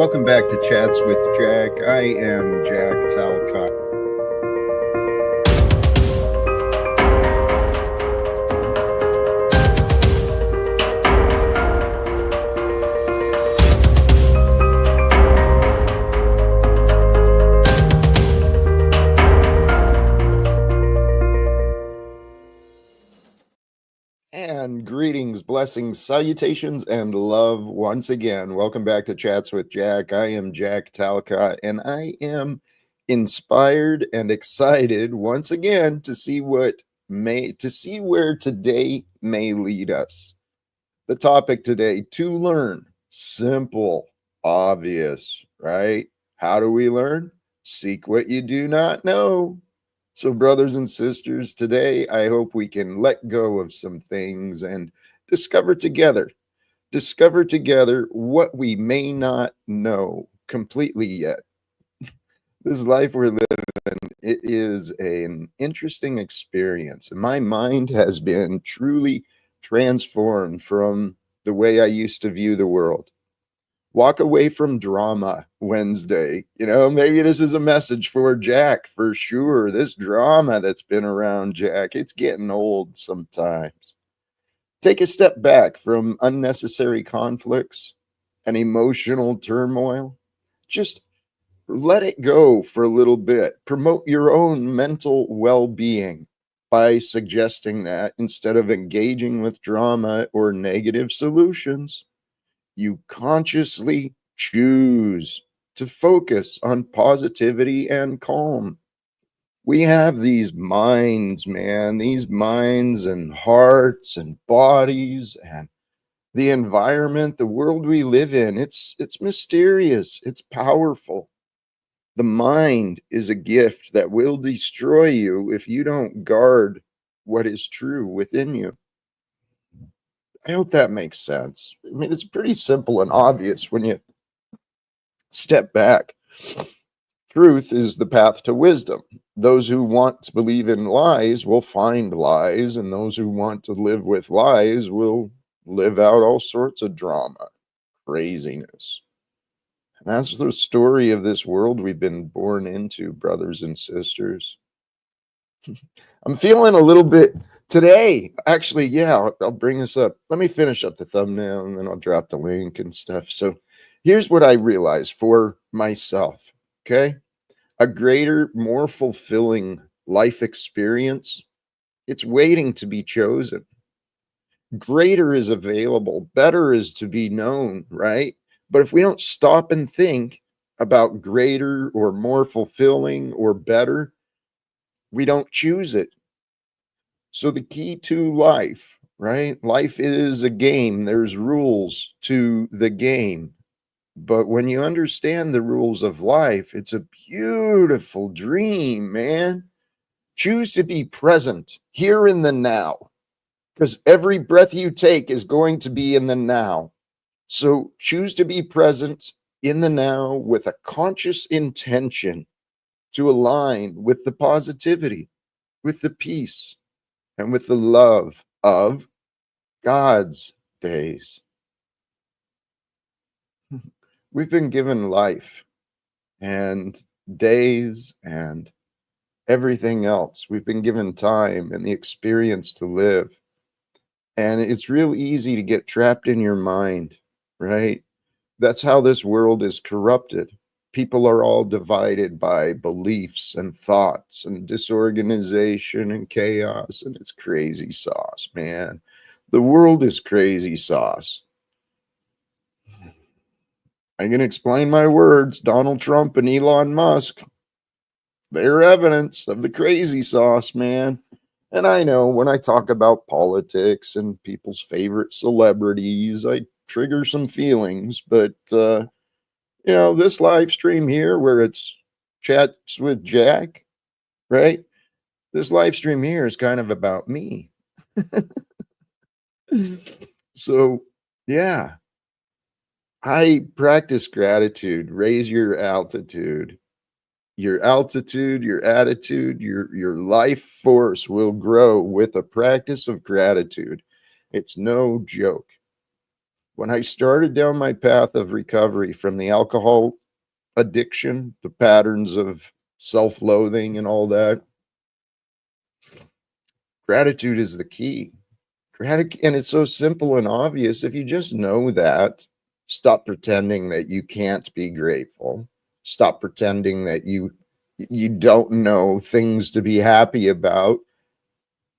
Welcome back to Chats with Jack. I am Jack Talcott. And greetings, blessings, salutations, and love once again. Welcome back to Chats with Jack. I am Jack Talcott, and I am inspired and excited once again to see where today may lead us. The topic today: to learn. Simple, obvious, right? How do we learn? Seek what you do not know. So, brothers and sisters, today I hope we can let go of some things and discover together what we may not know completely yet. This life we're living, it is an interesting experience. My mind has been truly transformed from the way I used to view the world. Walk away from drama Wednesday. Maybe this is a message for Jack for sure. This drama that's been around Jack, it's getting old sometimes. Take a step back from unnecessary conflicts and emotional turmoil. Just let it go for a little bit. Promote your own mental well-being by suggesting that instead of engaging with drama or negative solutions, you consciously choose to focus on positivity and calm. We have these minds, man, these minds and hearts and bodies and the environment, the world we live in. It's mysterious. It's powerful. The mind is a gift that will destroy you if you don't guard what is true within you. I hope that makes sense. I mean, it's pretty simple and obvious when you step back. Truth is the path to wisdom. Those who want to believe in lies will find lies, and those who want to live with lies will live out all sorts of drama, craziness. And that's the story of this world we've been born into, brothers and sisters. I'm feeling a little bit today, actually, yeah, I'll bring this up. Let me finish up the thumbnail and then I'll drop the link and stuff. So here's what I realized for myself, okay? A greater, more fulfilling life experience, it's waiting to be chosen. Greater is available, better is to be known, right? But if we don't stop and think about greater or more fulfilling or better, we don't choose it. So the key to life, right? Life is a game. There's rules to the game. But when you understand the rules of life, it's a beautiful dream, man. Choose to be present here in the now, because every breath you take is going to be in the now. So choose to be present in the now with a conscious intention to align with the positivity, with the peace, and with the love of God's days. We've been given life and days and everything else. We've been given time and the experience to live. And it's real easy to get trapped in your mind, right? That's how this world is corrupted. People are all divided by beliefs and thoughts and disorganization and chaos, and it's crazy sauce, man. The world is crazy sauce. I can explain my words. Donald Trump and Elon Musk, they're evidence of the crazy sauce, man. And I know when I talk about politics and people's favorite celebrities, I trigger some feelings, but this live stream here where it's Chats with Jack, right? This live stream here is kind of about me. So, yeah, I practice gratitude. Raise your altitude. Your altitude, your attitude, your life force will grow with a practice of gratitude. It's no joke. When I started down my path of recovery from the alcohol addiction, the patterns of self-loathing and all that, gratitude is the key. Gratitude, and it's so simple and obvious. If you just know that, stop pretending that you can't be grateful. Stop pretending that you don't know things to be happy about,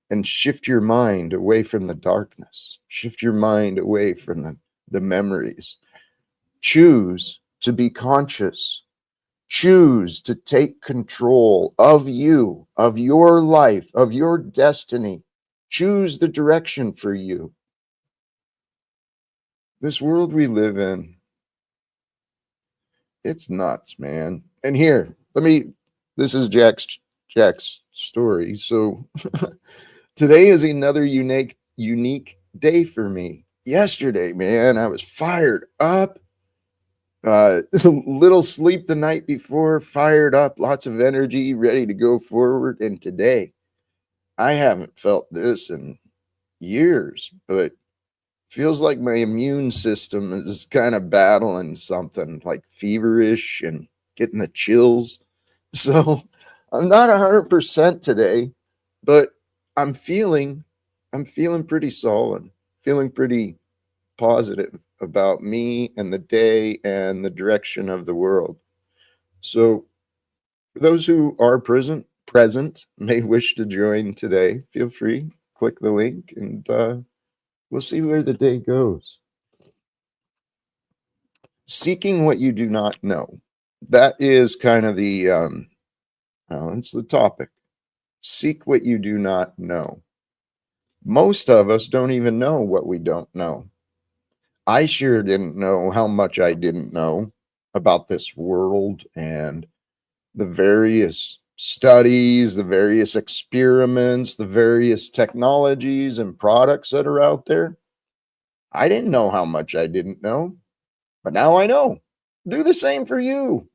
and shift your mind away from the darkness. Shift your mind away from the memories. Choose to be conscious. Choose to take control of you, of your life, of your destiny. Choose the direction for you. This world we live in, it's nuts, man. And here, this is Jack's story. So today is another unique day for me. Yesterday, man, I was fired up. Little sleep the night before, fired up, lots of energy, ready to go forward. And today, I haven't felt this in years, but feels like my immune system is kind of battling something like feverish and getting the chills. So I'm not 100% today, but I'm feeling pretty solid, feeling pretty positive about me and the day and the direction of the world. So for those who are present may wish to join today, feel free, click the link, and we'll see where the day goes. Seeking what you do not know. That is kind of it's the topic. Seek what you do not know. Most of us don't even know what we don't know. I sure didn't know how much I didn't know about this world and the various studies, the various experiments, the various technologies and products that are out there. I didn't know how much I didn't know, but now I know. Do the same for you.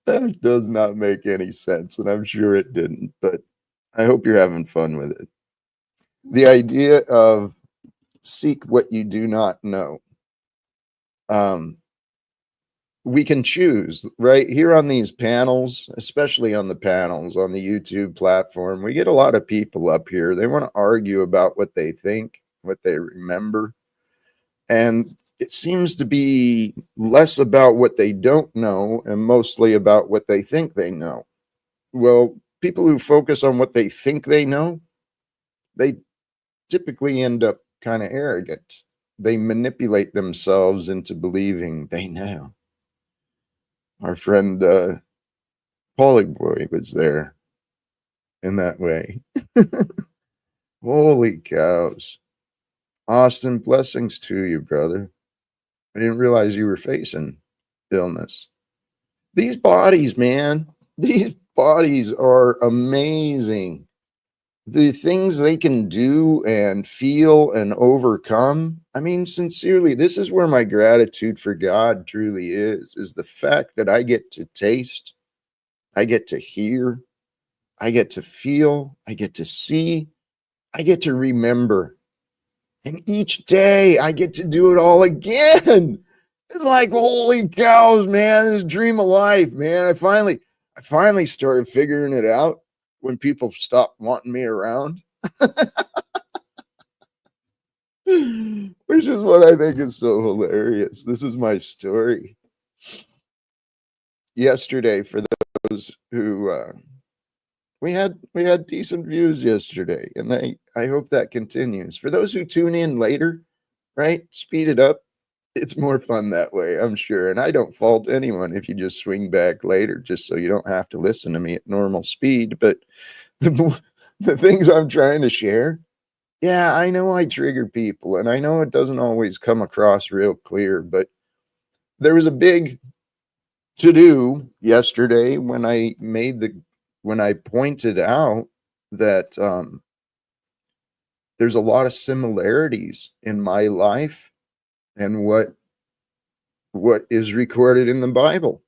That does not make any sense, and I'm sure it didn't, but I hope you're having fun with it. The idea of seek what you do not know. We can choose right here on these panels, especially on the panels on the YouTube platform. We get a lot of people up here. They want to argue about what they think, what they remember. And it seems to be less about what they don't know and mostly about what they think they know. Well, people who focus on what they think they know, they typically end up kind of arrogant. They manipulate themselves into believing they know. Our friend Paulie Boy was there in that way. Holy cows. Austin, blessings to you, brother. I didn't realize you were facing illness. These bodies, man, these bodies are amazing. The things they can do and feel and overcome. I mean, sincerely, this is where my gratitude for God truly is the fact that I get to taste, I get to hear, I get to feel, I get to see, I get to remember. And each day I get to do it all again. It's like, holy cows, man, this dream of life, man. I finally started figuring it out when people stopped wanting me around. Which is what I think is so hilarious. This is my story. Yesterday, for those who we had decent views yesterday, and I hope that continues. For those who tune in later, right? Speed it up. It's more fun that way, I'm sure. And I don't fault anyone if you just swing back later, just so you don't have to listen to me at normal speed. But the things I'm trying to share, yeah, I know I trigger people, and I know it doesn't always come across real clear, but there was a big to do yesterday when I pointed out that there's a lot of similarities in my life and what is recorded in the Bible.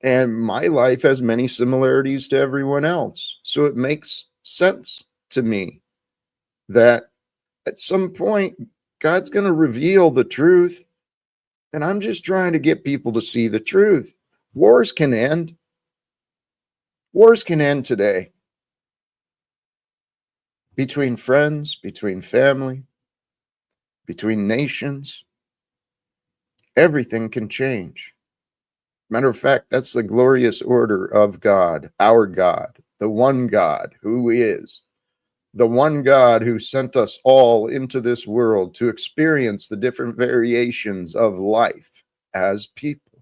And my life has many similarities to everyone else. So it makes sense to me that At some point, God's going to reveal the truth. And I'm just trying to get people to see the truth. Wars can end. Wars can end today. Between friends, between family, between nations, everything can change. Matter of fact, that's the glorious order of God, our God, the one God who is, the one God who sent us all into this world to experience the different variations of life as people.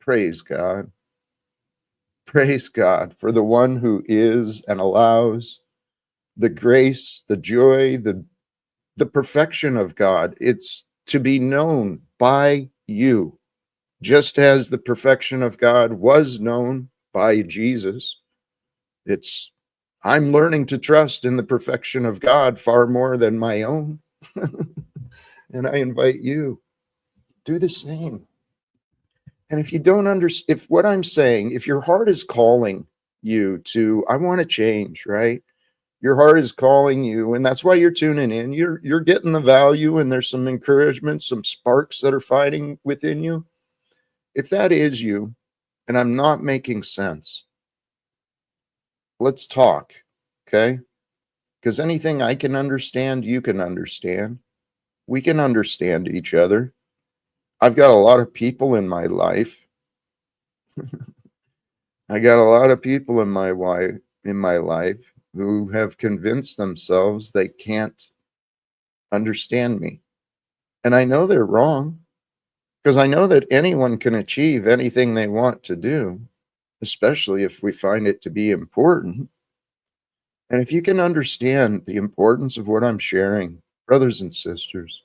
Praise God. Praise God for the one who is and allows the grace, the joy, the perfection of God. It's to be known by you, just as the perfection of God was known by Jesus. I'm learning to trust in the perfection of God far more than my own. And I invite you, do the same. And if you don't understand, if what I'm saying, if your heart is calling you to, I want to change, right? Your heart is calling you, and that's why you're tuning in. You're getting the value, and there's some encouragement, some sparks that are fighting within you. If that is you, and I'm not making sense, let's talk, okay? Because anything I can understand, you can understand. We can understand each other. I've got a lot of people in my life. I got a lot of people in my life who have convinced themselves they can't understand me. And I know they're wrong, because I know that anyone can achieve anything they want to do, especially if we find it to be important. And if you can understand the importance of what I'm sharing, brothers and sisters,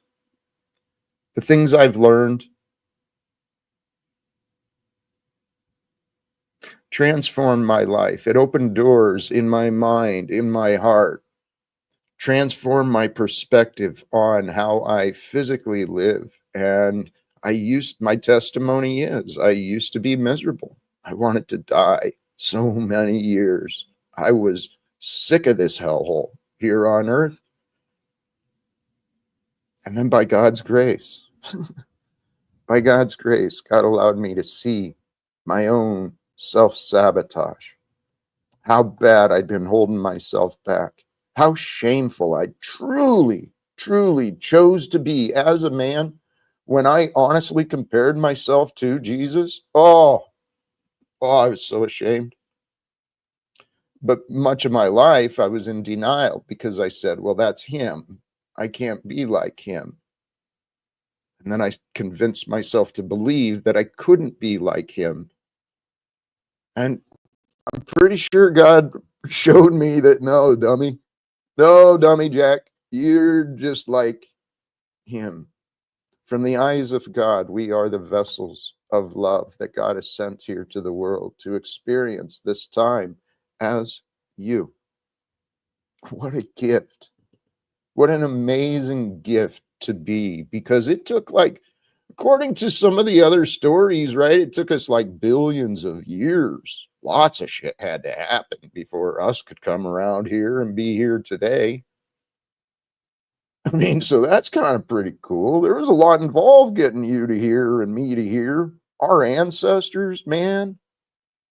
the things I've learned transformed my life. It opened doors in my mind, in my heart, transformed my perspective on how I physically live. And my testimony is, I used to be miserable. I wanted to die so many years. I was sick of this hellhole here on earth. And then by God's grace, God allowed me to see my own self-sabotage, how bad I'd been holding myself back, how shameful I truly, truly chose to be as a man when I honestly compared myself to Jesus. I was so ashamed. But much of my life, I was in denial because I said, well, that's him. I can't be like him. And then I convinced myself to believe that I couldn't be like him. And I'm pretty sure God showed me that, no, dummy Jack, you're just like him. From the eyes of God, we are the vessels of love that God has sent here to the world to experience this time as you. What a gift. What an amazing gift to be, because it took, like, according to some of the other stories, right? It took us like billions of years. Lots of shit had to happen before us could come around here and be here today. I mean, so that's kind of pretty cool. There was a lot involved getting you to here and me to here. Our ancestors, man,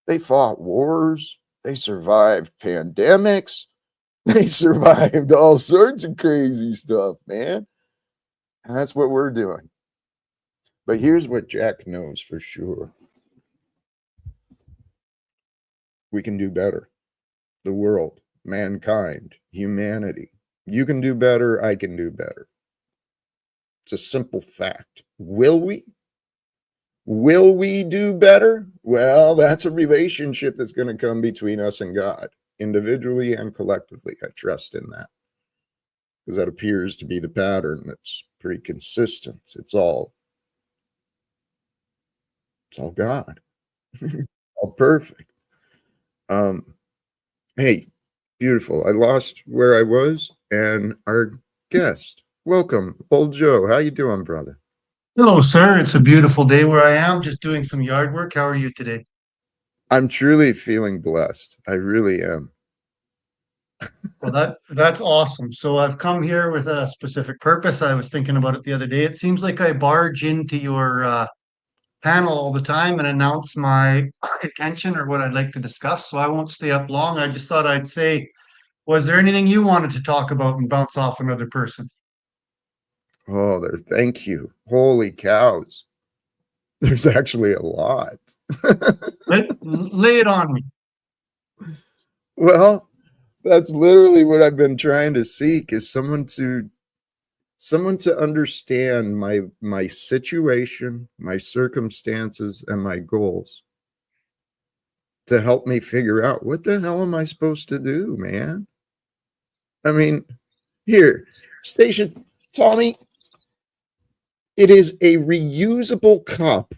they fought wars. They survived pandemics. They survived all sorts of crazy stuff, man. And that's what we're doing. But here's what Jack knows for sure. We can do better. The world, mankind, humanity. You can do better. I can do better. It's a simple fact. Will we? Will we do better? Well, that's a relationship that's going to come between us and God, individually and collectively. I trust in that, because that appears to be the pattern that's pretty consistent. It's all God. All perfect. Hey, beautiful. I lost where I was, and our guest. Welcome, old Joe. How you doing, brother? Hello, sir. It's a beautiful day where I am, just doing some yard work. How are you today? I'm truly feeling blessed. I really am. Well, that's awesome. So I've come here with a specific purpose. I was thinking about it the other day. It seems like I barge into your panel all the time and announce my intention or what I'd like to discuss. So I won't stay up long. I just thought I'd say, was there anything you wanted to talk about and bounce off another person? Oh, there, thank you. Holy cows. There's actually a lot. Lay it on me. Well, that's literally what I've been trying to seek is someone to understand my situation, my circumstances, and my goals to help me figure out what the hell am I supposed to do, man? I mean, here, station Tommy, it is a reusable cup.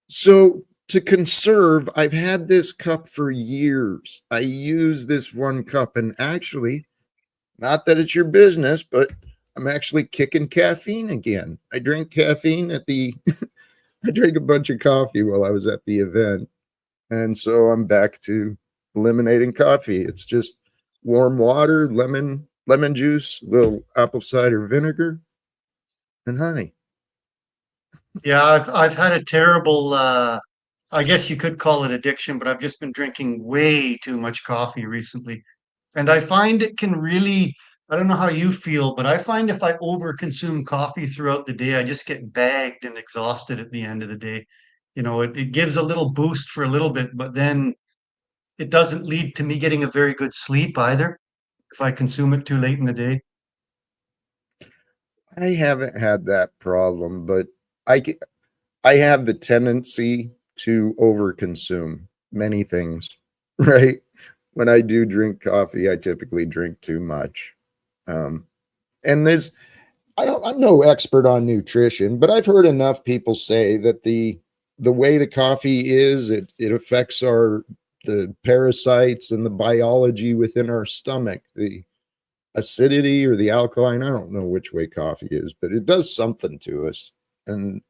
So to conserve, I've had this cup for years. I use this one cup, and actually, not that it's your business, but I'm actually kicking caffeine again. I drank caffeine at the I drank a bunch of coffee while I was at the event. And so I'm back to eliminating coffee. It's just warm water, lemon juice, little apple cider vinegar, and honey. Yeah, I've had a terrible I guess you could call it addiction, but I've just been drinking way too much coffee recently. And I find it can really, I don't know how you feel, but I find if I overconsume coffee throughout the day, I just get bagged and exhausted at the end of the day. You know, it gives a little boost for a little bit, but then it doesn't lead to me getting a very good sleep either if I consume it too late in the day. I haven't had that problem, but I I have the tendency to overconsume many things, right? When I do drink coffee, I typically drink too much. Um, and I'm no expert on nutrition, but I've heard enough people say that the way the coffee is, it affects the parasites and the biology within our stomach, the acidity or the alkaline. I don't know which way coffee is, but it does something to us. And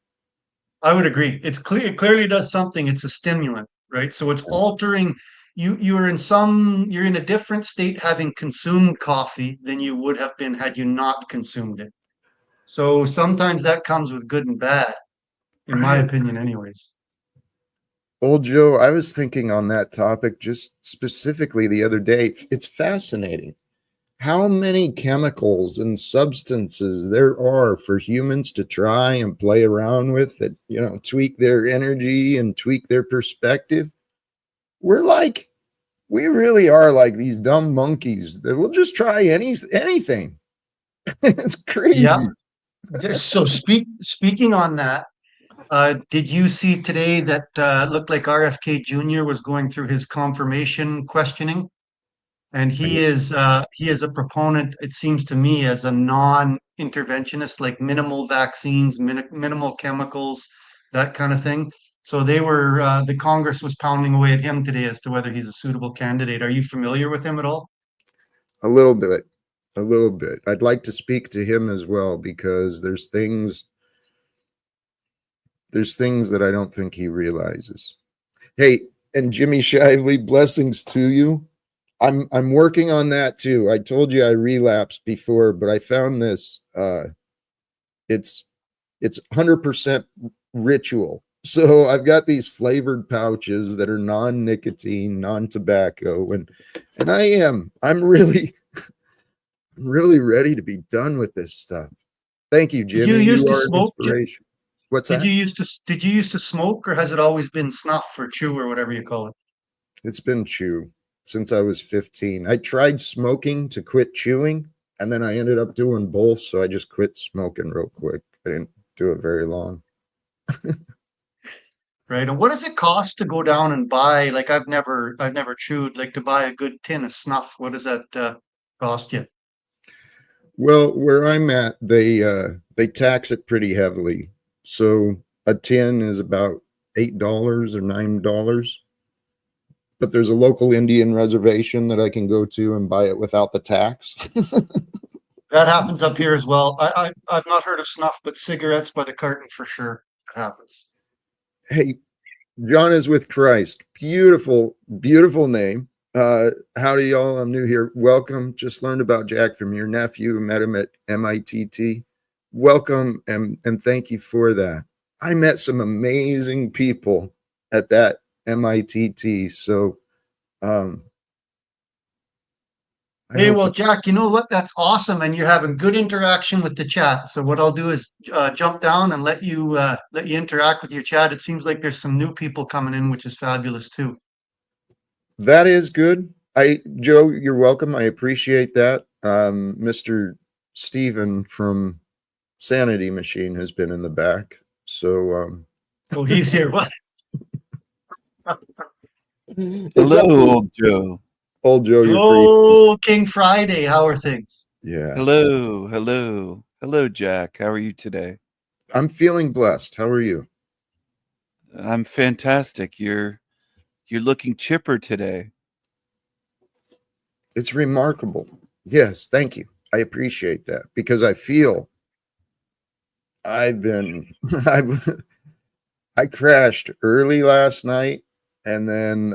I would agree. It's clear, it clearly does something. It's a stimulant, right? So it's altering you're in a different state having consumed coffee than you would have been had you not consumed it. So sometimes that comes with good and bad, in my right, opinion, anyways. old Joe, I was thinking on that topic just specifically the other day. It's fascinating how many chemicals and substances there are for humans to try and play around with that, tweak their energy and tweak their perspective. We're like, we really are like these dumb monkeys that will just try anything. It's Yeah. crazy. So speaking on that, did you see today that looked like RFK Jr. was going through his confirmation questioning? And he is a proponent, it seems to me, as a non-interventionist, like minimal vaccines, minimal chemicals, that kind of thing. So the Congress was pounding away at him today as to whether he's a suitable candidate. Are you familiar with him at all? A little bit, a little bit. I'd like to speak to him as well because there's things that I don't think he realizes. Hey, and Jimmy Shively, blessings to you. I'm working on that too. I told you I relapsed before, but I found this. It's it's 100% ritual. So I've got these flavored pouches that are non-nicotine, non-tobacco, and I'm really ready to be done with this stuff. Thank you, Did you Jimmy. used You to are an smoke? inspiration. What's that? Did you used to smoke, or has it always been snuff or chew or whatever you call it? It's been chew since I was 15. I tried smoking to quit chewing, and then I ended up doing both. So I just quit smoking real quick. I didn't do it very long. Right. And what does it cost to go down and buy? Like I've never chewed. Like to buy a good tin of snuff. What does that cost you? Well, where I'm at, they tax it pretty heavily. So a tin is about $8 or $9. But there's a local Indian reservation that I can go to and buy it without the tax. That happens up here as well. I've not heard of snuff, but cigarettes by the carton for sure. That happens. Hey, John is with Christ. Beautiful, beautiful name. Howdy, y'all. I'm new here. Welcome. Just learned about Jack from your nephew. Met him at MITT. Welcome and thank you for that. I met some amazing people at that MITT. So I Hey, hope well, to, Jack, you know what? That's awesome, and you're having good interaction with the chat. So what I'll do is jump down and let you interact with your chat. It seems like there's some new people coming in, which is fabulous too. that is good. Joe, you're welcome. I appreciate that. Mr. Steven from Sanity Machine has been in the back. So Oh, he's here. What? it's Hello, up to old Joe. old Joe, you're free. Oh, King Friday, how are things? Yeah. Hello, hello. Hello, Jack. How are you today? I'm feeling blessed. How are you? I'm fantastic. You're looking chipper today. It's remarkable. Yes, thank you. I appreciate that because I feel I've been I crashed early last night and then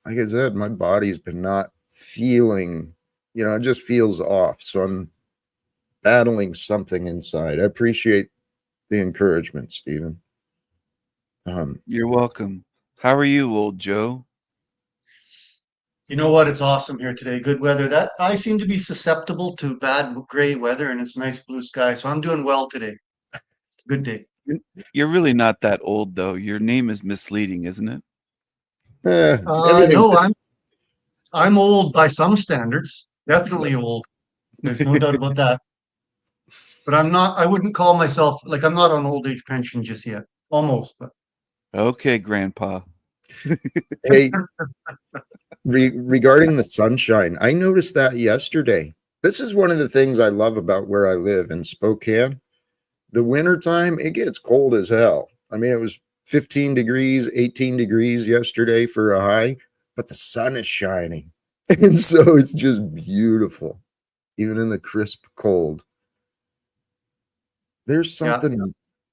like I said, my body's been not feeling, it just feels off. So I'm battling something inside. I appreciate the encouragement, Stephen. You're welcome. How are you, old Joe? You know what? It's awesome here today. Good weather. That I seem to be susceptible to bad gray weather, and it's nice blue sky. So I'm doing well today. It's a good day. You're really not that old, though. Your name is misleading, isn't it? Everything. No, I'm old by some standards. Definitely old. There's no doubt about that. But I'm not. I wouldn't call myself like I'm not on old age pension just yet. Almost, but Okay, Grandpa. Hey, regarding the sunshine, I noticed that yesterday. This is one of the things I love about where I live in Spokane. The wintertime, it gets cold as hell. I mean, it was 15 degrees, 18 degrees yesterday for a high, but the sun is shining. And so it's just beautiful, even in the crisp cold. There's yeah, something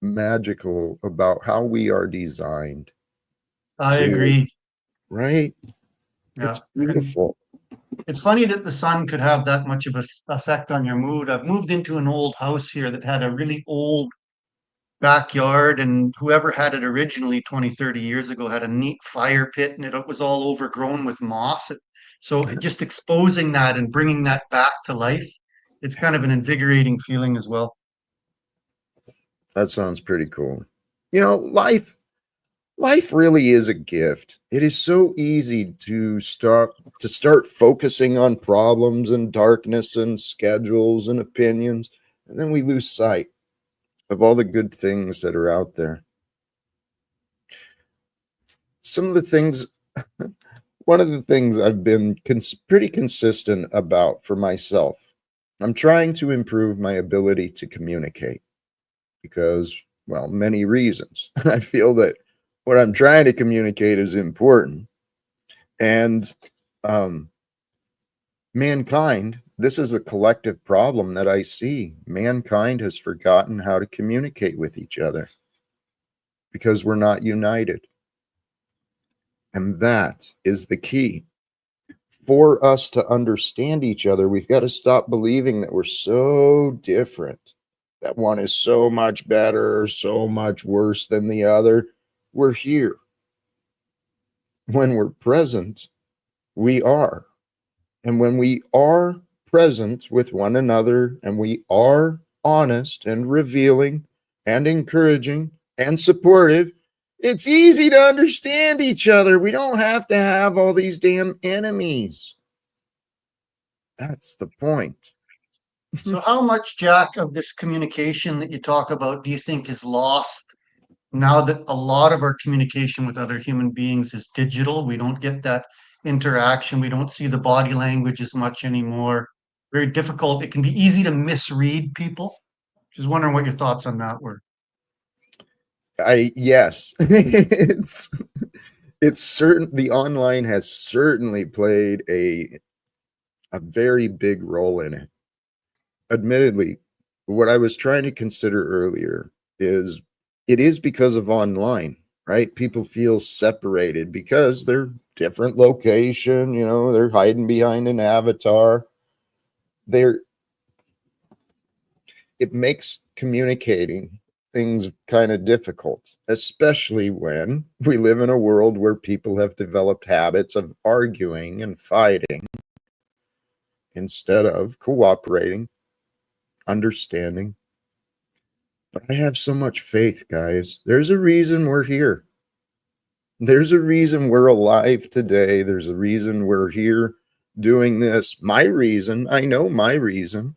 magical about how we are designed I to, agree. right? Yeah, It's and beautiful. it's funny that the sun could have that much of an effect on your mood. I've moved into an old house here that had a really old backyard, and whoever had it originally 20, 30 years ago had a neat fire pit, and it was all overgrown with moss. So just exposing that and bringing that back to life, it's kind of an invigorating feeling as well. That sounds pretty cool. Life really is a gift. It is so easy to start focusing on problems and darkness and schedules and opinions, and then we lose sight of all the good things that are out there. Some of the things One of the things I've been pretty consistent about for myself, I'm trying to improve my ability to communicate because, well, many reasons. I feel that what I'm trying to communicate is important. And um, mankind, this is a collective problem that I see. Mankind has forgotten how to communicate with each other because we're not united. And that is the key. For us to understand each other, we've got to stop believing that we're so different, that one is so much better, so much worse than the other. We're here. When we're present, we are. And when we are present with one another and we are honest and revealing and encouraging and supportive, it's easy to understand each other. We don't have to have all these damn enemies. That's the point. So, how much, Jack, of this communication that you talk about do you think is lost now that a lot of our communication with other human beings is digital? We don't get that interaction. We don't see the body language as much anymore. Very difficult. It can be easy to misread people. Just wondering what your thoughts on that were. Yes, it's certain the online has certainly played a very big role in it. Admittedly, what I was trying to consider earlier is it is because of online. right? People feel separated because they're different location, you know, they're hiding behind an avatar. They're it makes communicating things kind of difficult, especially when we live in a world where people have developed habits of arguing and fighting instead of cooperating, understanding. But I have so much faith, guys. There's a reason we're here. There's a reason we're alive today. There's a reason we're here doing this. My reason, I know my reason.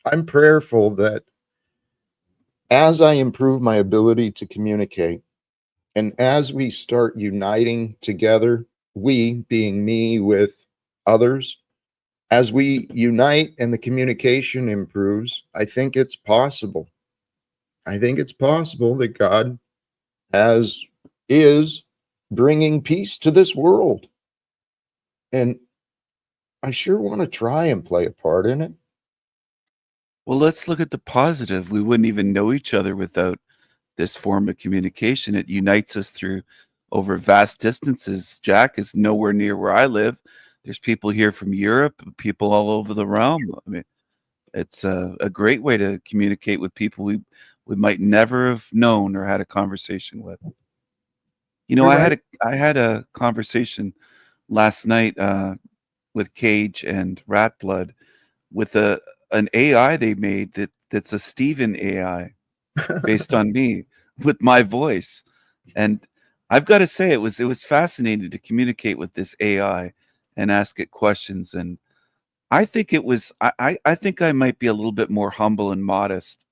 I'm prayerful that as I improve my ability to communicate, and as we start uniting together, we being me with others, as we unite and the communication improves, I think it's possible. I think it's possible that God is bringing peace to this world. And I sure want to try and play a part in it. Well, let's look at the positive. We wouldn't even know each other without this form of communication. It unites us through over vast distances. Jack is nowhere near where I live. There's people here from Europe, people all over the realm. I mean, it's a great way to communicate with people we might never have known or had a conversation with. You know, You're I right. had a conversation last night with Cage and Rat Blood with an AI they made that's a Steven AI based on me with my voice. And I've got to say it was fascinating to communicate with this AI and ask it questions. And I think I think I might be a little bit more humble and modest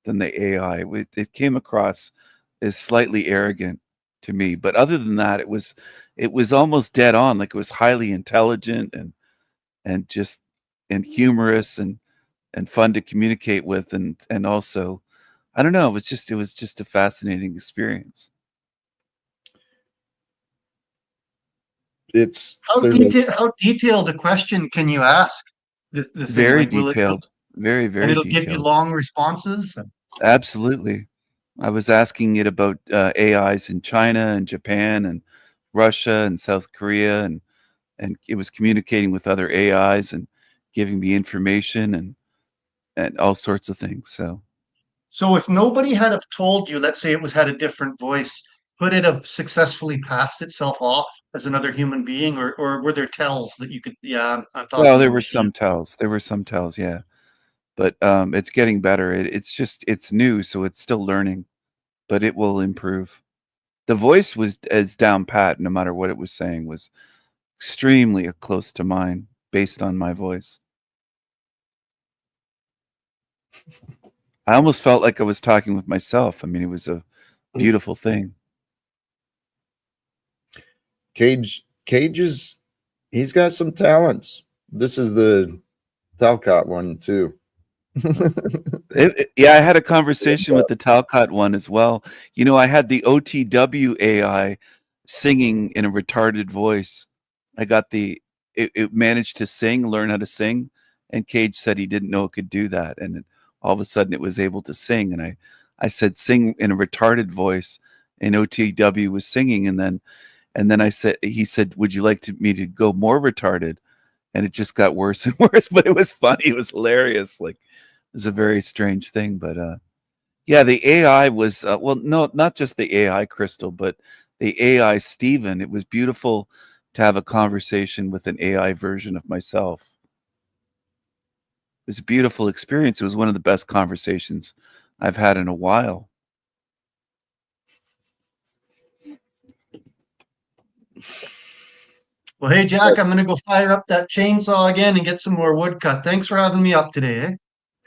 than the AI. It came across as slightly arrogant to me, but other than that, it was almost dead on. Like it was highly intelligent and just and humorous and fun to communicate with, and also, I don't know, it was just a fascinating experience. How detailed a question can you ask the thing? Very Like, detailed, very, and very it'll give you detailed. long responses? Absolutely. I was asking it about AIs in China and Japan and Russia and South Korea, and it was communicating with other AIs and giving me information and all sorts of things. So So if nobody had have told you, let's say it was had a different voice, could it have successfully passed itself off as another human being, or were there tells that you could, yeah, I'm well, talking to a machine? there were some tells, yeah, but it's getting better. It's just it's new, so it's still learning, but it will improve. The voice was as down pat, no matter what it was saying, was extremely close to mine based on my voice. I almost felt like I was talking with myself. I mean, it was a beautiful thing. Cage he's got some talents. This is the Talcott one too. Yeah, I had a conversation with the Talcott one as well. You know, I had the OTW AI singing in a retarded voice. I got it managed to sing, learn how to sing, and Cage said he didn't know it could do that, and all of a sudden it was able to sing. And I said sing in a retarded voice, and OTW was singing, and then he said, would you like me to go more retarded? And it just got worse and worse, but it was funny. It was hilarious. Like it was a very strange thing, but yeah, the AI was well, no, not just the AI Crystal, but the AI Steven. It was beautiful to have a conversation with an AI version of myself. It was a beautiful experience. It was one of the best conversations I've had in a while. Well, hey, Jack, I'm going to go fire up that chainsaw again and get some more wood cut. Thanks for having me up today, eh?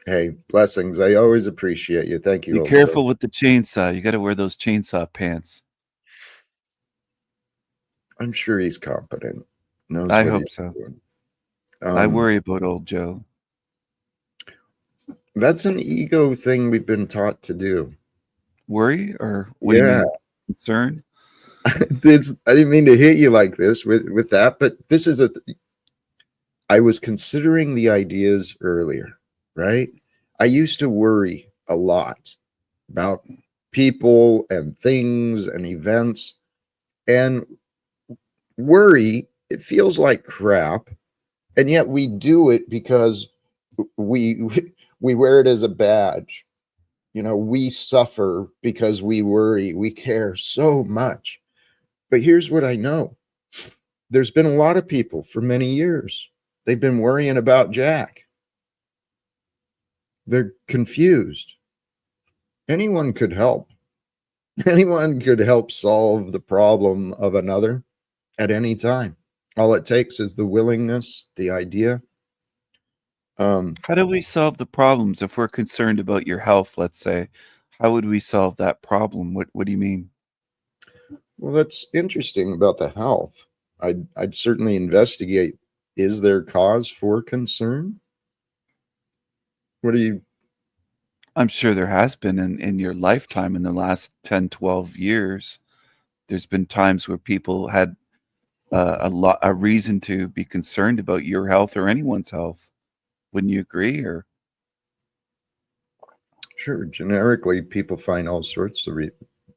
Hey, blessings. I always appreciate you. Thank you, Be old Joe. careful with the chainsaw. You got to wear those chainsaw pants. I'm sure he's competent. Knows I what hope he's so. doing. I worry about old Joe. That's an ego thing we've been taught to do. Worry, or what do you Yeah. mean? Concern? I didn't mean to hit you like this with that, but this is I was considering the ideas earlier, right? I used to worry a lot about people and things and events. And worry, it feels like crap, and yet we do it because we we wear it as a badge. You know, we suffer because we worry. We care so much. But here's what I know. There's been a lot of people for many years. They've been worrying about Jack. They're confused. Anyone could help. Anyone could help solve the problem of another at any time. All it takes is the willingness, the idea. How do we solve the problems if we're concerned about your health, let's say? How would we solve that problem? What do you mean? Well, that's interesting about the health. I'd certainly investigate. Is there cause for concern? What do you? I'm sure there has been in your lifetime in the last 10, 12 years. There's been times where people had a reason to be concerned about your health or anyone's health. Wouldn't you agree? Or Sure, generically, people find all sorts of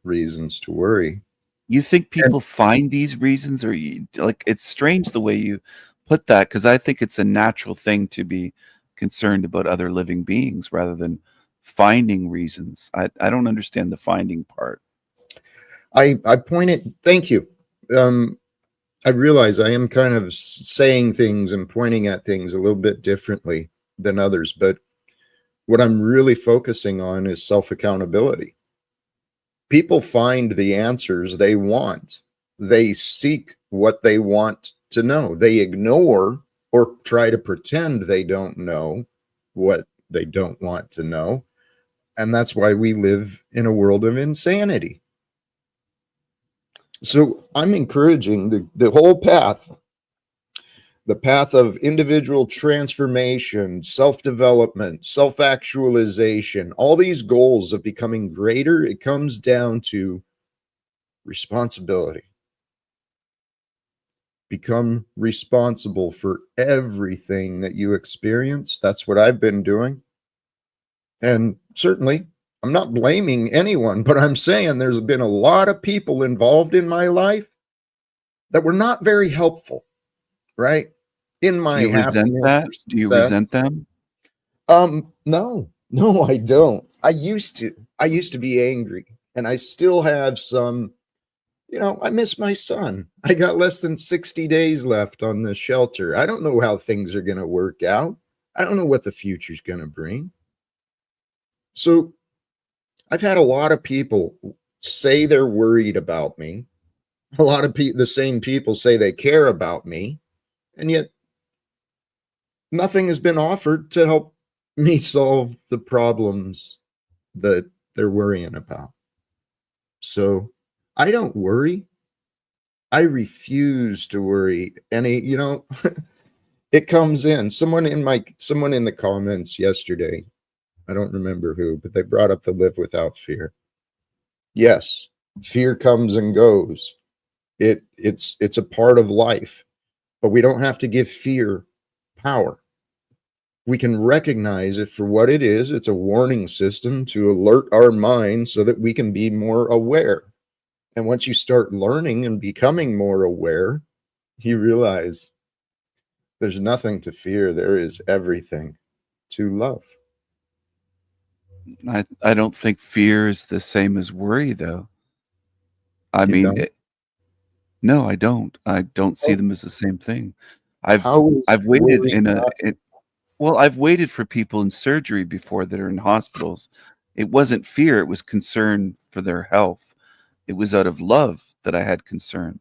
reasons to worry. you think And people find these reasons, or like it's strange the way you put that, because I think it's a natural thing to be concerned about other living beings rather than finding reasons. I don't understand the finding part. I pointed. Thank you. I realize I am kind of saying things and pointing at things a little bit differently than others, but what I'm really focusing on is self-accountability. People find the answers they want. They seek what they want to know. They ignore or try to pretend they don't know what they don't want to know. And that's why we live in a world of insanity. So I'm encouraging the whole path, the path of individual transformation, self-development, self-actualization, all these goals of becoming greater. It comes down to responsibility. Become responsible for everything that you experience. That's what I've been doing. And certainly, I'm not blaming anyone, but I'm saying there's been a lot of people involved in my life that were not very helpful, right? In my Do you resent happiness that? or Do you success. resent them? No, I don't. I used to be angry, and I still have some, I miss my son. I got less than 60 days left on the shelter. I don't know how things are going to work out. I don't know what the future's going to bring. So I've had a lot of people say they're worried about me. A lot of the same people say they care about me, and yet nothing has been offered to help me solve the problems that they're worrying about. So I don't worry. I refuse to worry. It comes in. Someone in the comments yesterday, I don't remember who, but they brought up the live without fear. Yes, fear comes and goes. It's a part of life, but we don't have to give fear power. We can recognize it for what it is. It's a warning system to alert our mind so that we can be more aware. And once you start learning and becoming more aware, you realize there's nothing to fear. There is everything to love. I don't think fear is the same as worry, though. I You mean, don't? no, I don't. I don't see How, them as the same thing. I've how is I've waited worry not? well, I've waited for people in surgery before that are in hospitals. It wasn't fear, it was concern for their health. It was out of love that I had concern.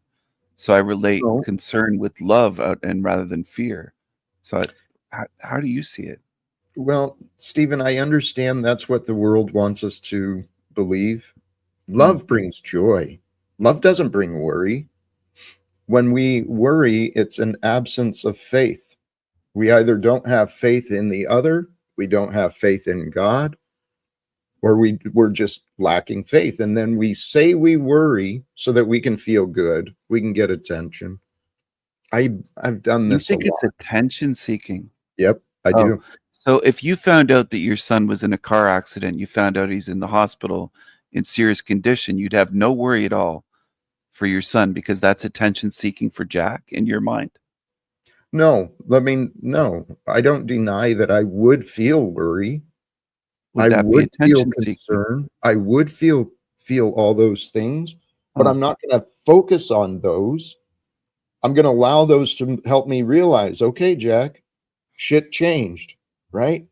So I relate No. concern with love out and rather than fear. So how do you see it? Well, Stephen, I understand that's what the world wants us to believe. Mm. Love brings joy. Love doesn't bring worry. When we worry, it's an absence of faith. We either don't have faith in the other, we don't have faith in God, or we're just lacking faith. And then we say we worry so that we can feel good, we can get attention. I've done You this a think it's lot. attention seeking? Yep, I Oh, do. so if you found out that your son was in a car accident, you found out he's in the hospital in serious condition, you'd have no worry at all for your son because that's attention seeking for Jack in your mind? No, I mean, no, I don't deny that I would feel worry. Would I that be would feel attention seeking? concern. I would feel all those things, but Oh, I'm not going to focus on those. I'm going to allow those to help me realize, okay, Jack, shit changed, right?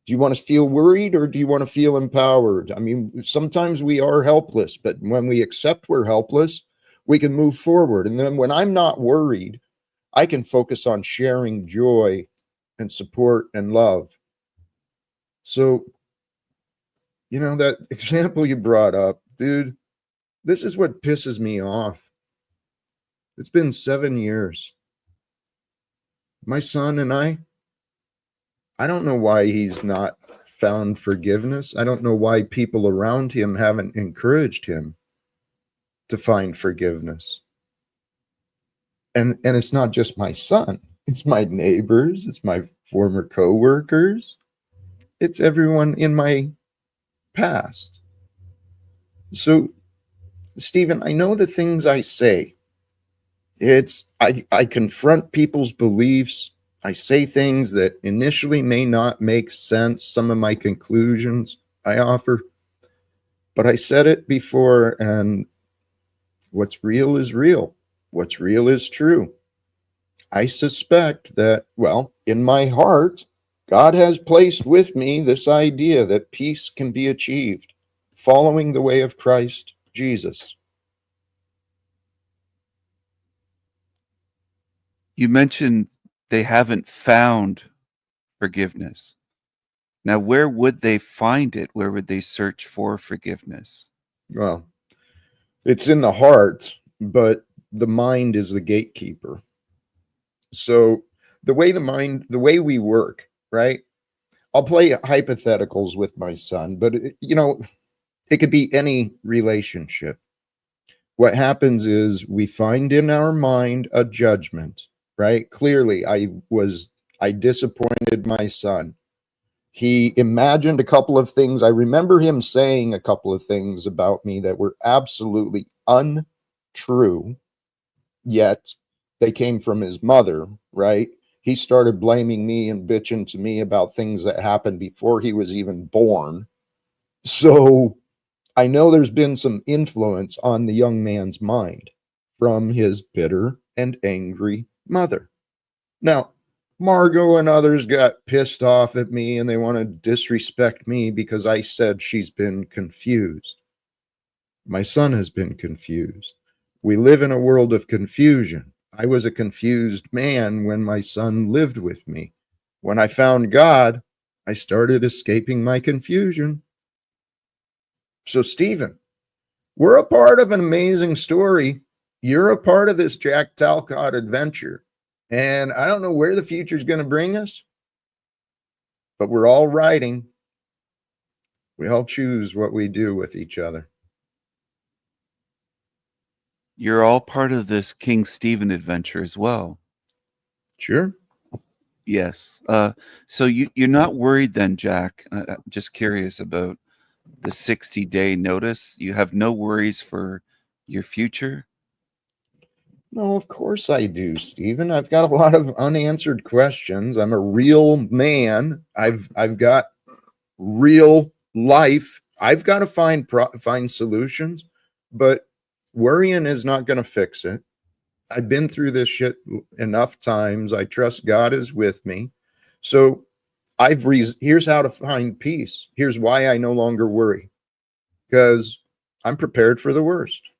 Do you want to feel worried or do you want to feel empowered? I mean, sometimes we are helpless, but when we accept we're helpless, we can move forward. And then when I'm not worried, I can focus on sharing joy and support and love. So, that example you brought up, dude, this is what pisses me off. It's been 7 years. My son and I don't know why he's not found forgiveness. I don't know why people around him haven't encouraged him to find forgiveness. And it's not just my son. It's my neighbors, it's my former coworkers. It's everyone in my past. So, Stephen, I know the things I say. I confront people's beliefs. I say things that initially may not make sense, some of my conclusions I offer, but I said it before, and what's real is real. What's real is true. I suspect that, well, in my heart, God has placed with me this idea that peace can be achieved following the way of Christ Jesus. you mentioned they haven't found forgiveness. Now, where would they find it? Where would they search for forgiveness? Well, it's in the heart, but the mind is the gatekeeper. So the way we work, right? I'll play hypotheticals with my son, but it could be any relationship. What happens is we find in our mind a judgment, right? Clearly, I disappointed my son. He imagined a couple of things. I remember him saying a couple of things about me that were absolutely untrue, yet they came from his mother, right? He started blaming me and bitching to me about things that happened before he was even born. So I know there's been some influence on the young man's mind from his bitter and angry mother. Now, Margot and others got pissed off at me and they want to disrespect me because I said she's been confused. My son has been confused. We live in a world of confusion. I was a confused man when my son lived with me. When I found God, I started escaping my confusion. So, Stephen, we're a part of an amazing story. You're a part of this Jack Talcott adventure. And I don't know where the future is going to bring us, but we're all riding. We all choose what we do with each other. You're all part of this King Stephen adventure as well. Sure. Yes. So you're not worried then, Jack? I'm just curious about the 60-day notice. You have no worries for your future? No, of course I do, Stephen. I've got a lot of unanswered questions. I'm a real man. I've got real life. I've got to find solutions, but worrying is not going to fix it. I've been through this shit enough times. I trust God is with me. So here's how to find peace. Here's why I no longer worry, because I'm prepared for the worst.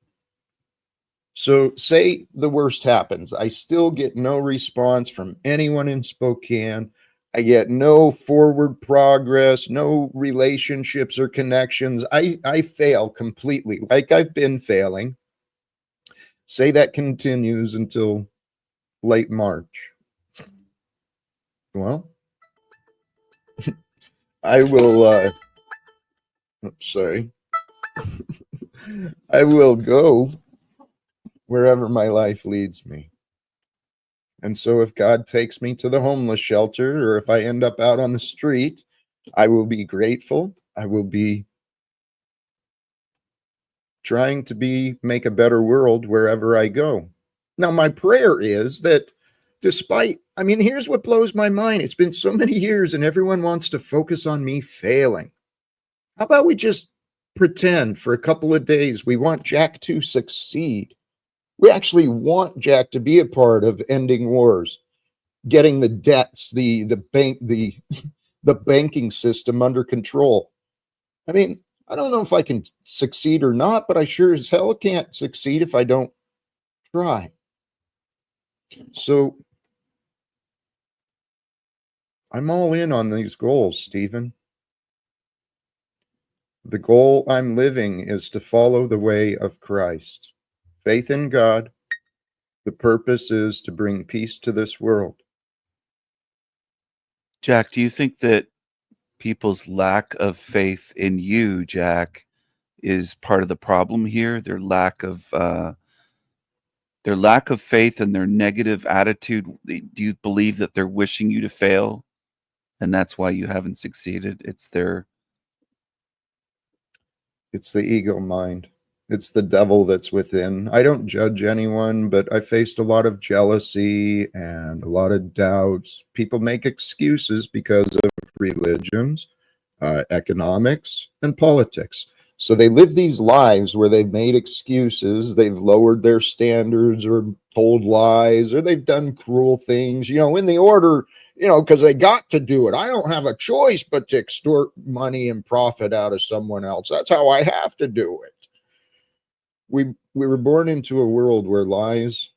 So say the worst happens. I still get no response from anyone in Spokane. I get no forward progress, no relationships or connections. I fail completely, like I've been failing. Say that continues until late March. Well, I will sorry. I will go wherever my life leads me. And so if God takes me to the homeless shelter or if I end up out on the street, I will be grateful. I will be trying to make a better world wherever I go. Now, my prayer is that here's what blows my mind. It's been so many years and everyone wants to focus on me failing. How about we just pretend for a couple of days we want Jack to succeed? We actually want Jack to be a part of ending wars, getting the debts, the banking system under control. I mean, I don't know if I can succeed or not, but I sure as hell can't succeed if I don't try. So I'm all in on these goals, Stephen. The goal I'm living is to follow the way of Christ. Faith in God. The purpose is to bring peace to this world. Jack, do you think that people's lack of faith in you, Jack, is part of the problem here? Their lack of faith and their negative attitude. Do you believe that they're wishing you to fail, and that's why you haven't succeeded? It's the ego mind. It's the devil that's within. I don't judge anyone, but I faced a lot of jealousy and a lot of doubts. People make excuses because of religions, economics, and politics. So they live these lives where they've made excuses, they've lowered their standards or told lies, or they've done cruel things, in the order, because they got to do it. I don't have a choice but to extort money and profit out of someone else. That's how I have to do it. We were born into a world where lies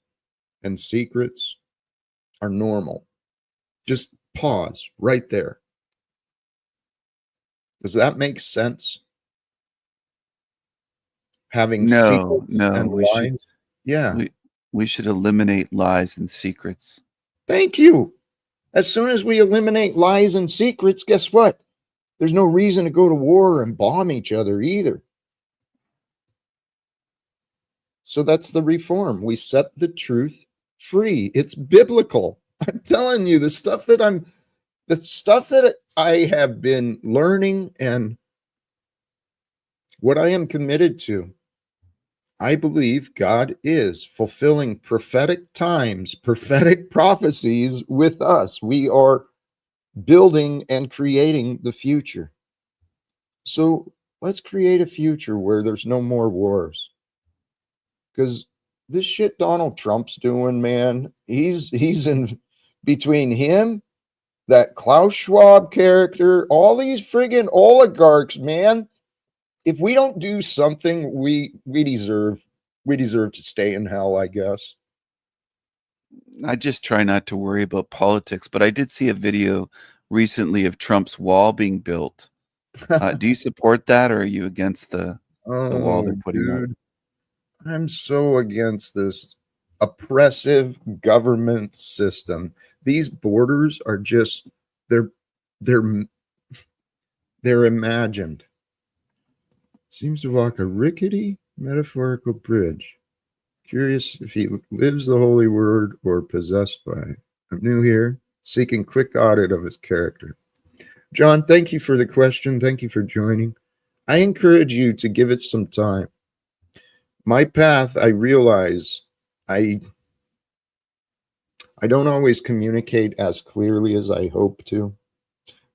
and secrets are normal. Just pause right there. Does that make sense? Having secrets and lies? Yeah. We should eliminate lies and secrets. Thank you. As soon as we eliminate lies and secrets, guess what? There's no reason to go to war and bomb each other either. So that's the reform. We set the truth free. It's biblical. I'm telling you, the stuff that I have been learning and what I am committed to, I believe God is fulfilling prophetic times, prophetic prophecies with us. We are building and creating the future. So let's create a future where there's no more wars. Because this shit Donald Trump's doing, man, he's in between him, that Klaus Schwab character, all these friggin' oligarchs, man. If we don't do something, we deserve to stay in hell, I guess. I just try not to worry about politics, but I did see a video recently of Trump's wall being built. Do you support that, or are you against the wall they're putting up? I'm so against this oppressive government system. These borders are just they're imagined. Seems to walk a rickety metaphorical bridge. Curious if he lives the holy word or possessed by it. I'm new here, seeking quick audit of his character. John, thank you for the question. Thank you for joining. I encourage you to give it some time. My path, I realize I don't always communicate as clearly as I hope to.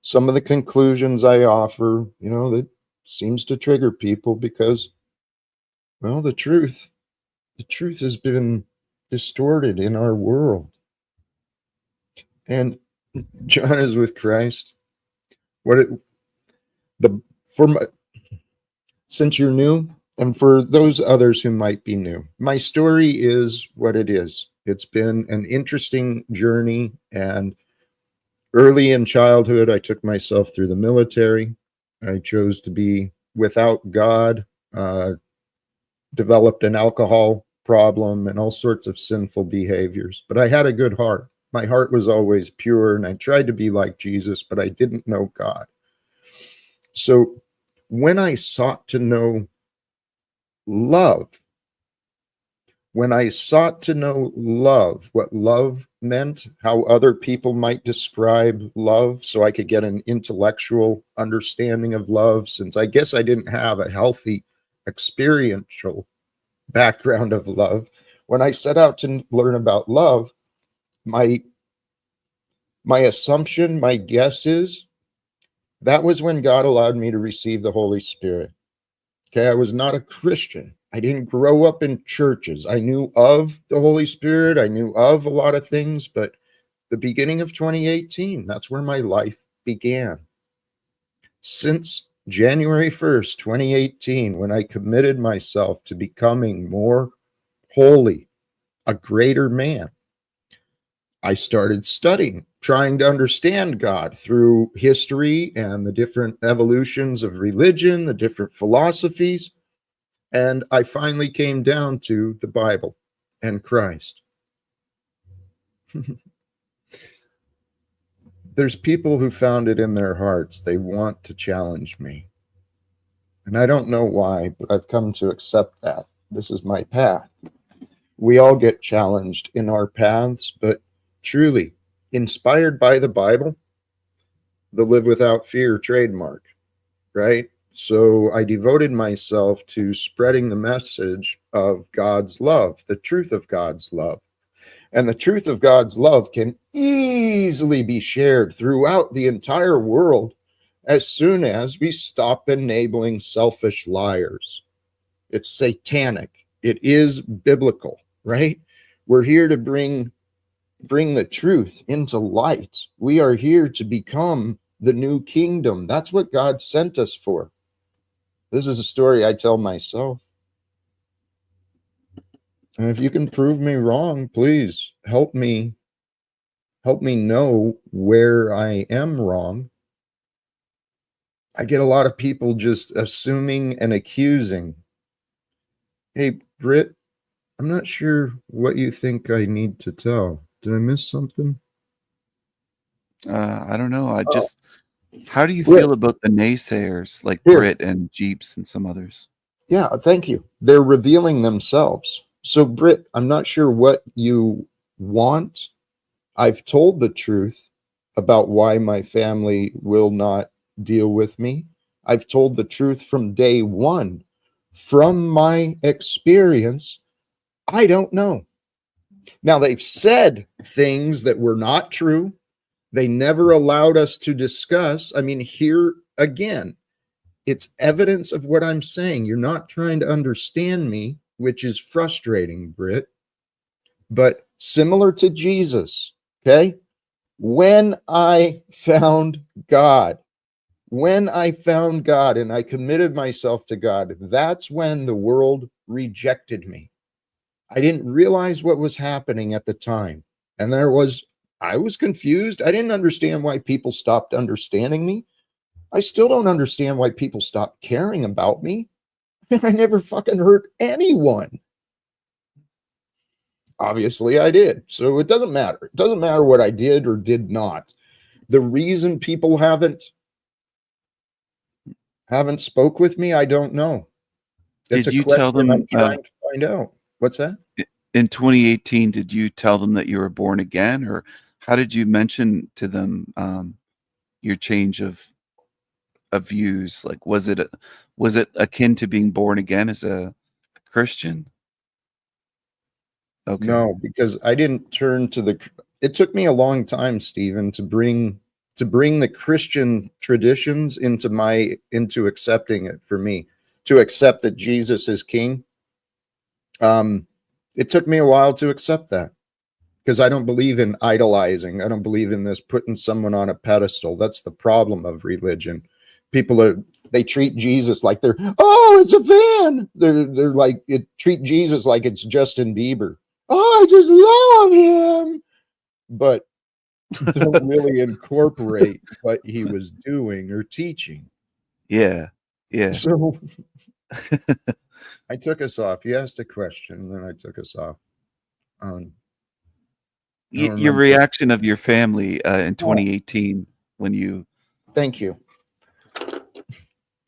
Some of the conclusions I offer, that seems to trigger people because, well, the truth has been distorted in our world. And John is with Christ. Since you're new, and for those others who might be new, my story is what it is. It's been an interesting journey, and early in childhood, I took myself through the military. I chose to be without God, developed an alcohol problem and all sorts of sinful behaviors. But I had a good heart. My heart was always pure, and I tried to be like Jesus, but I didn't know God. So when I sought to know love, what love meant, how other people might describe love, so I could get an intellectual understanding of love, since I guess I didn't have a healthy experiential background of love. When I set out to learn about love, my assumption, my guess is that was when God allowed me to receive the Holy Spirit. Okay, I was not a Christian. I didn't grow up in churches. I knew of the Holy Spirit. I knew of a lot of things, but the beginning of 2018, that's where my life began. Since January 1st, 2018, when I committed myself to becoming more holy, a greater man, I started studying, trying to understand God through history and the different evolutions of religion, the different philosophies. And I finally came down to the Bible and Christ. There's people who found it in their hearts. They want to challenge me. And I don't know why, but I've come to accept that. This is my path. We all get challenged in our paths, but truly, inspired by the Bible, the Live Without Fear trademark, right? So I devoted myself to spreading the message of God's love, the truth of God's love. And the truth of God's love can easily be shared throughout the entire world as soon as we stop enabling selfish liars. It's satanic. It is biblical, right? We're here to bring the truth into light. We are here to become the new kingdom. That's what God sent us for. This is a story I tell myself. And if you can prove me wrong, please help me know where I am wrong. I get a lot of people just assuming and accusing. Hey, Britt, I'm not sure what you think I need to tell. Did I miss something? I don't know. How do you Britt, feel about the naysayers like here. Brit and Jeeps and some others? Yeah, thank you. They're revealing themselves. So, Britt, I'm not sure what you want. I've told the truth about why my family will not deal with me. I've told the truth from day one. From my experience, I don't know. Now, they've said things that were not true. They never allowed us to discuss. I mean, here again, it's evidence of what I'm saying. You're not trying to understand me, which is frustrating, Britt. But similar to Jesus, okay? When I found God and I committed myself to God, that's when the world rejected me. I didn't realize what was happening at the time. And I was confused. I didn't understand why people stopped understanding me. I still don't understand why people stopped caring about me. I never fucking hurt anyone. Obviously, I did. So it doesn't matter. It doesn't matter what I did or did not. The reason people haven't spoke with me, I don't know. It's Did a you tell question them I'm trying to find out. What's that? in 2018? Did you tell them that you were born again, or how did you mention to them your change of views? Like, was it akin to being born again as a Christian? Okay. No, because I didn't turn to it took me a long time, Stephen, to bring the Christian traditions into accepting it for me, to accept that Jesus is king. It took me a while to accept that because I don't believe in idolizing. I don't believe in this putting someone on a pedestal. That's the problem of religion. They treat Jesus like it's a fan. They're like treat Jesus like it's Justin Bieber. Oh, I just love him. But don't really incorporate what he was doing or teaching. Yeah. So I took us off. You asked a question, and then I took us off. Your reaction of your family in 2018 when you... Thank you.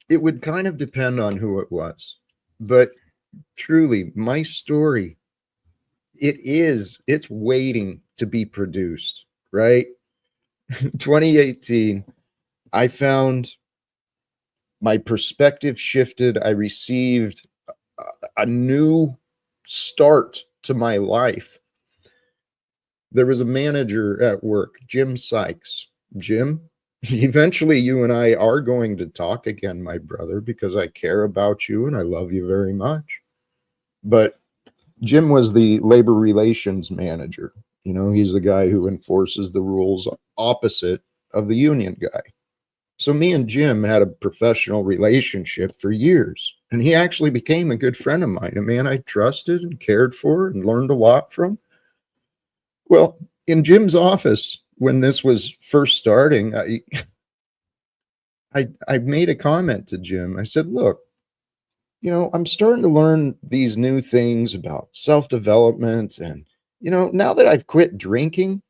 It would kind of depend on who it was. But truly, my story, it's waiting to be produced, right? 2018, I found my perspective shifted. I received a new start to my life. There was a manager at work, Jim Sykes. Jim, eventually you and I are going to talk again, my brother, because I care about you and I love you very much. But Jim was the labor relations manager. You know, he's the guy who enforces the rules opposite of the union guy. So me and Jim had a professional relationship for years, and he actually became a good friend of mine, a man I trusted and cared for and learned a lot from. Well, in Jim's office, when this was first starting, I made a comment to Jim. I said, look, you know, I'm starting to learn these new things about self-development. And, you know, now that I've quit drinking,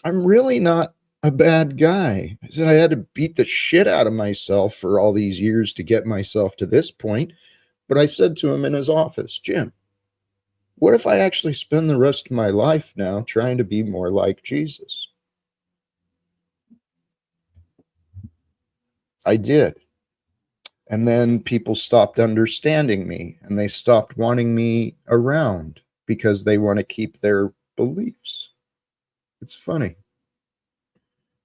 I'm really not a bad guy. I said I had to beat the shit out of myself for all these years to get myself to this point. But I said to him in his office, Jim, what if I actually spend the rest of my life now trying to be more like Jesus? I did. And then people stopped understanding me and they stopped wanting me around because they want to keep their beliefs. It's funny.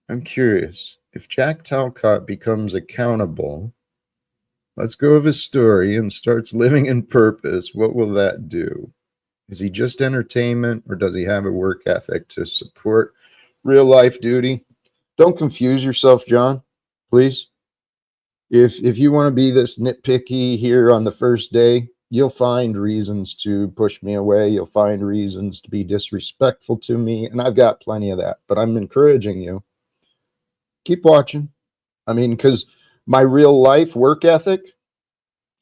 I'm curious. If Jack Talcott becomes accountable, lets go of his story and starts living in purpose, what will that do? Is he just entertainment, or does he have a work ethic to support real life duty? Don't confuse yourself, John, please. If you want to be this nitpicky here on the first day, you'll find reasons to push me away. You'll find reasons to be disrespectful to me, and I've got plenty of that. But I'm encouraging you. Keep watching. I mean, because my real life work ethic,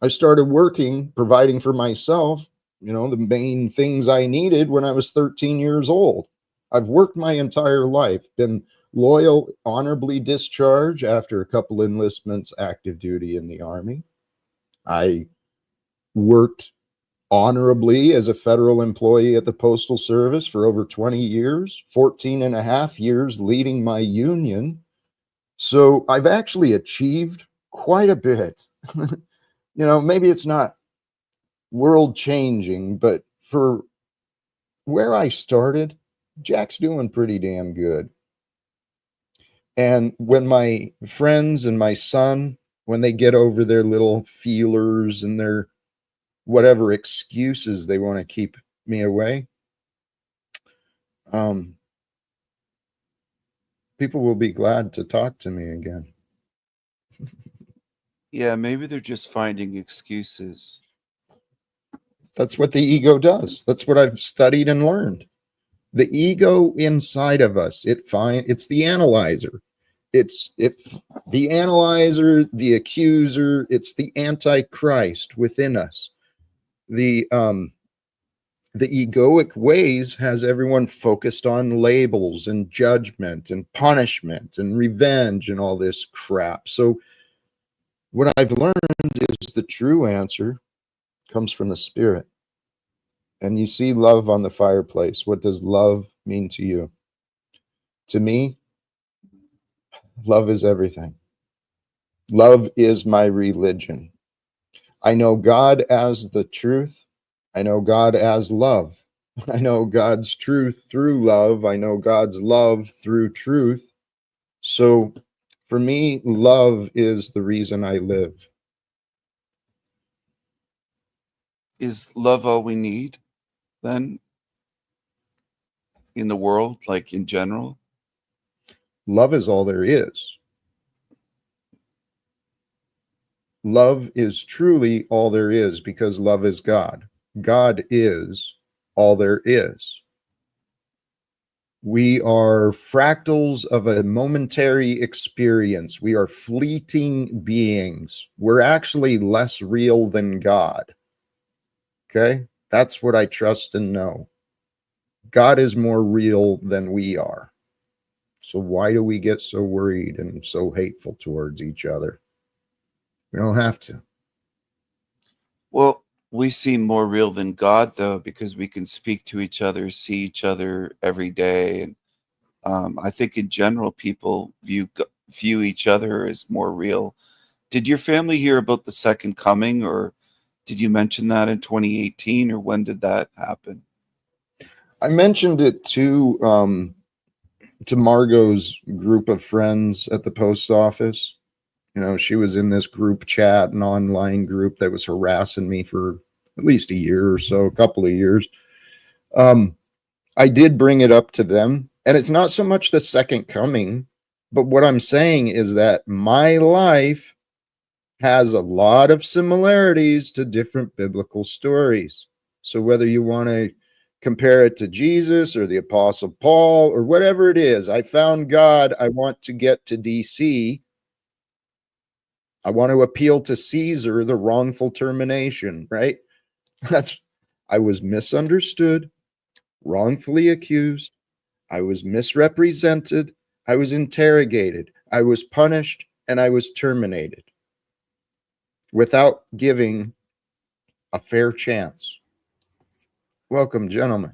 I started working, providing for myself, you know, the main things I needed when I was 13 years old. I've worked my entire life, been loyal, honorably discharged after a couple enlistments, active duty in the Army. I worked honorably as a federal employee at the Postal Service for over 20 years, 14 and a half years leading my union. So I've actually achieved quite a bit. You know, maybe it's not world changing, but for where I started, Jack's doing pretty damn good. And when my friends and my son, when they get over their little feelers and their whatever excuses they want to keep me away, people will be glad to talk to me again. Yeah, maybe they're just finding excuses. That's what the ego does. That's what I've studied and learned. The ego inside of us, it's the analyzer. It's the analyzer, the accuser, it's the antichrist within us. The egoic ways has everyone focused on labels and judgment and punishment and revenge and all this crap. So what I've learned is the true answer comes from the spirit. And you see love on the fireplace. What does love mean to you? To me, love is everything. Love is my religion. I know God as the truth. I know God as love. I know God's truth through love. I know God's love through truth. So for me, love is the reason I live. Is love all we need then in the world, like in general? Love is all there is. Love is truly all there is because love is God. God is all there is. We are fractals of a momentary experience. We are fleeting beings. We're actually less real than God. Okay? That's what I trust and know. God is more real than we are. So why do we get so worried and so hateful towards each other? We don't have to. Well, we seem more real than God, though, because we can speak to each other, see each other every day. And I think in general, people view each other as more real. Did your family hear about the second coming, or Did you mention that in 2018, or when did that happen? I mentioned it to Margot's group of friends at the post office. You know, she was in this group chat, an online group that was harassing me for at least a year or so, a couple of years. I did bring it up to them, and it's not so much the second coming, but what I'm saying is that my life has a lot of similarities to different biblical stories. So whether you want to compare it to Jesus or the Apostle Paul or whatever it is, I found God. I want to get to DC. I want to appeal to Caesar, the wrongful termination, right? I was misunderstood, wrongfully accused. I was misrepresented. I was interrogated. I was punished, and I was terminated without giving a fair chance. Welcome, gentlemen.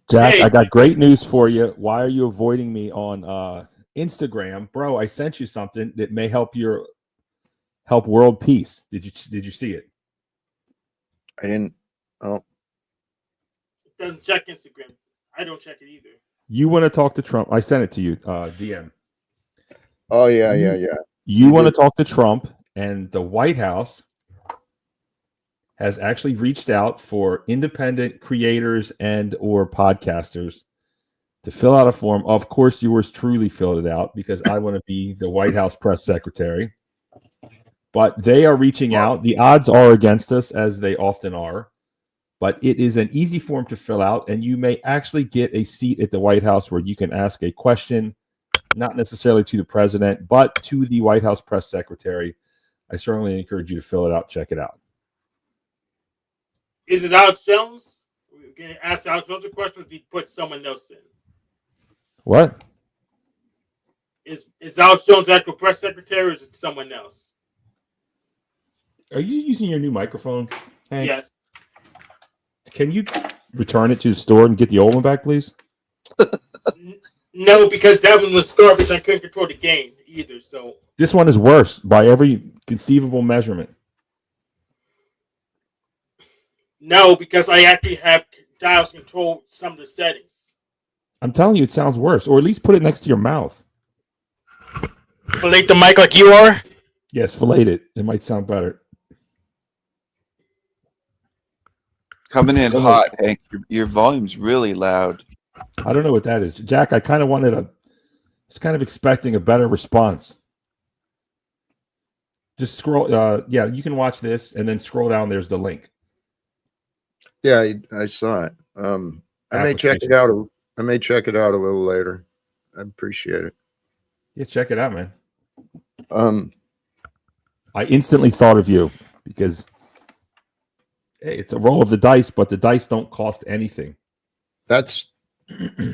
Jack, Hey. I got great news for you. Why are you avoiding me on Instagram? Bro, I sent you something that may help world peace. Did you see it? I didn't. Oh, Doesn't check Instagram. I don't check it either. You want to talk to Trump? I sent it to you, DM. oh yeah. You want to talk to Trump, and the White House has actually reached out for independent creators and or podcasters to fill out a form. Of course, yours truly filled it out because I want to be the White House press secretary. But they are reaching out. The odds are against us, as they often are. But it is an easy form to fill out, and you may actually get a seat at the White House where you can ask a question, not necessarily to the president, but to the White House press secretary. I certainly encourage you to fill it out. Check it out. Is it Alex Jones? We're going to ask Alex Jones a question, or do you put someone else in? What? Is Alex Jones actual press secretary, or is it someone else? Are you using your new microphone, Hank? Yes. Can you return it to the store and get the old one back, please? No, because that one was garbage. I couldn't control the game either. So This one is worse by every conceivable measurement. no, because I actually have dials control some of the settings. I'm telling you, it sounds worse. Or at least put it next to your mouth. Fillet the mic like you are. Yes, fillet it. It might sound better. Coming in hot, Hank. Your volume's really loud. I don't know what that is. Jack, I kind of was kind of expecting a better response. Just scroll. Yeah, you can watch this and then scroll down. There's the link. yeah, I saw it. I may check it out. I may check it out a little later. I appreciate it. Yeah, check it out, man. Um, I instantly thought of you because hey, it's a roll of the dice, but the dice don't cost anything. that's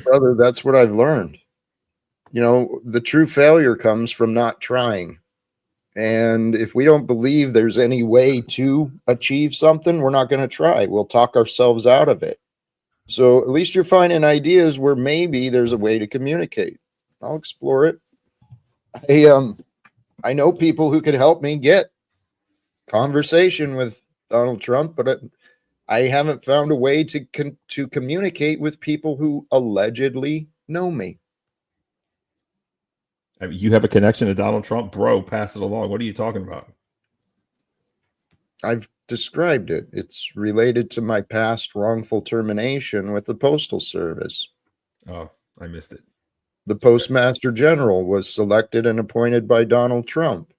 brother. That's what I've learned. You know, the true failure comes from not trying. And if we don't believe there's any way to achieve something, we're not going to try. We'll talk ourselves out of it. So at least you're finding ideas where maybe there's a way to communicate. I'll explore it. I know people who could help me get conversation with Donald Trump, but I haven't found a way to communicate with people who allegedly know me. I mean, you have a connection to Donald Trump, bro. Pass it along. What are you talking about? I've described it. It's related to my past wrongful termination with the Postal Service. Oh, I missed it. The Postmaster General was selected and appointed by Donald Trump.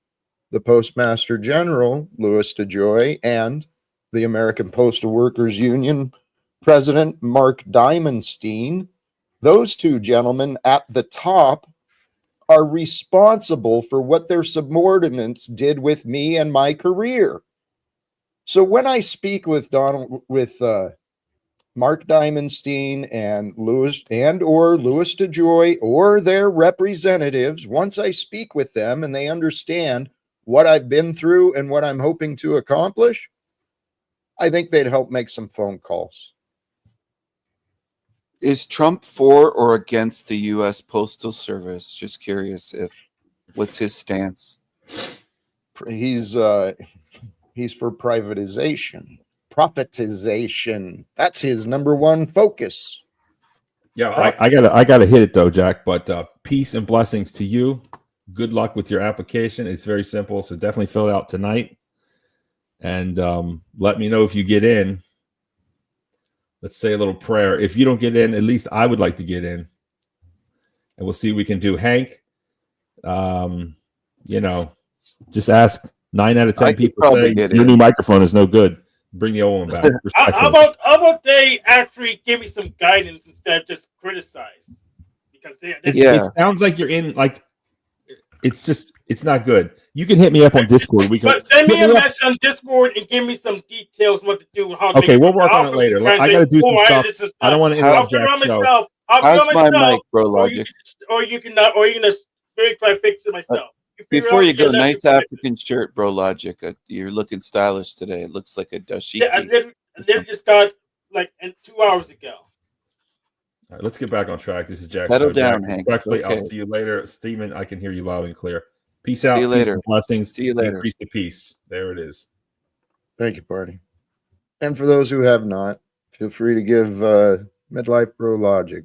The Postmaster General, Louis DeJoy, and the American Postal Workers Union President Mark Diamondstein, those two gentlemen at the top, are responsible for what their subordinates did with me and my career. So when I speak with Mark Diamondstein and Louis DeJoy or their representatives, once I speak with them and they understand what I've been through and what I'm hoping to accomplish, I think they'd help make some phone calls. Is Trump for or against the U.S. Postal Service? Just curious what's his stance? he's for privatization, profitization. That's his number one focus. Yeah, I gotta hit it though, Jack. But peace and blessings to you. Good luck with your application. It's very simple, so definitely fill it out tonight, and let me know if you get in. Let's say a little prayer. If you don't get in, at least I would like to get in, and we'll see what we can do. Hank, just ask 9 out of 10 people say your new microphone is no good. Bring the old one back. How about they actually give me some guidance instead of just criticize? Because it sounds like you're in like it's not good. You can hit me up on Discord. But send me a message on Discord and give me some details what to do and how to okay, we'll work on it later. I gotta do some stuff. I don't want to interrupt Jack's show. How's my mic, bro? Logic. Or you can just try to fix it myself. Before you go, nice African shirt, bro. Logic. You're looking stylish today. It looks like a dashiki. Yeah, I literally just got like 2 hours ago. All right, let's get back on track. This is Jack. Settle down, Hank. Respectfully, okay. I'll see you later. Steven, I can hear you loud and clear. Peace out. See you later. Blessings. See you later. Increase the peace. There it is. Thank you, Party. And for those who have not, feel free to give Midlife Bro Logic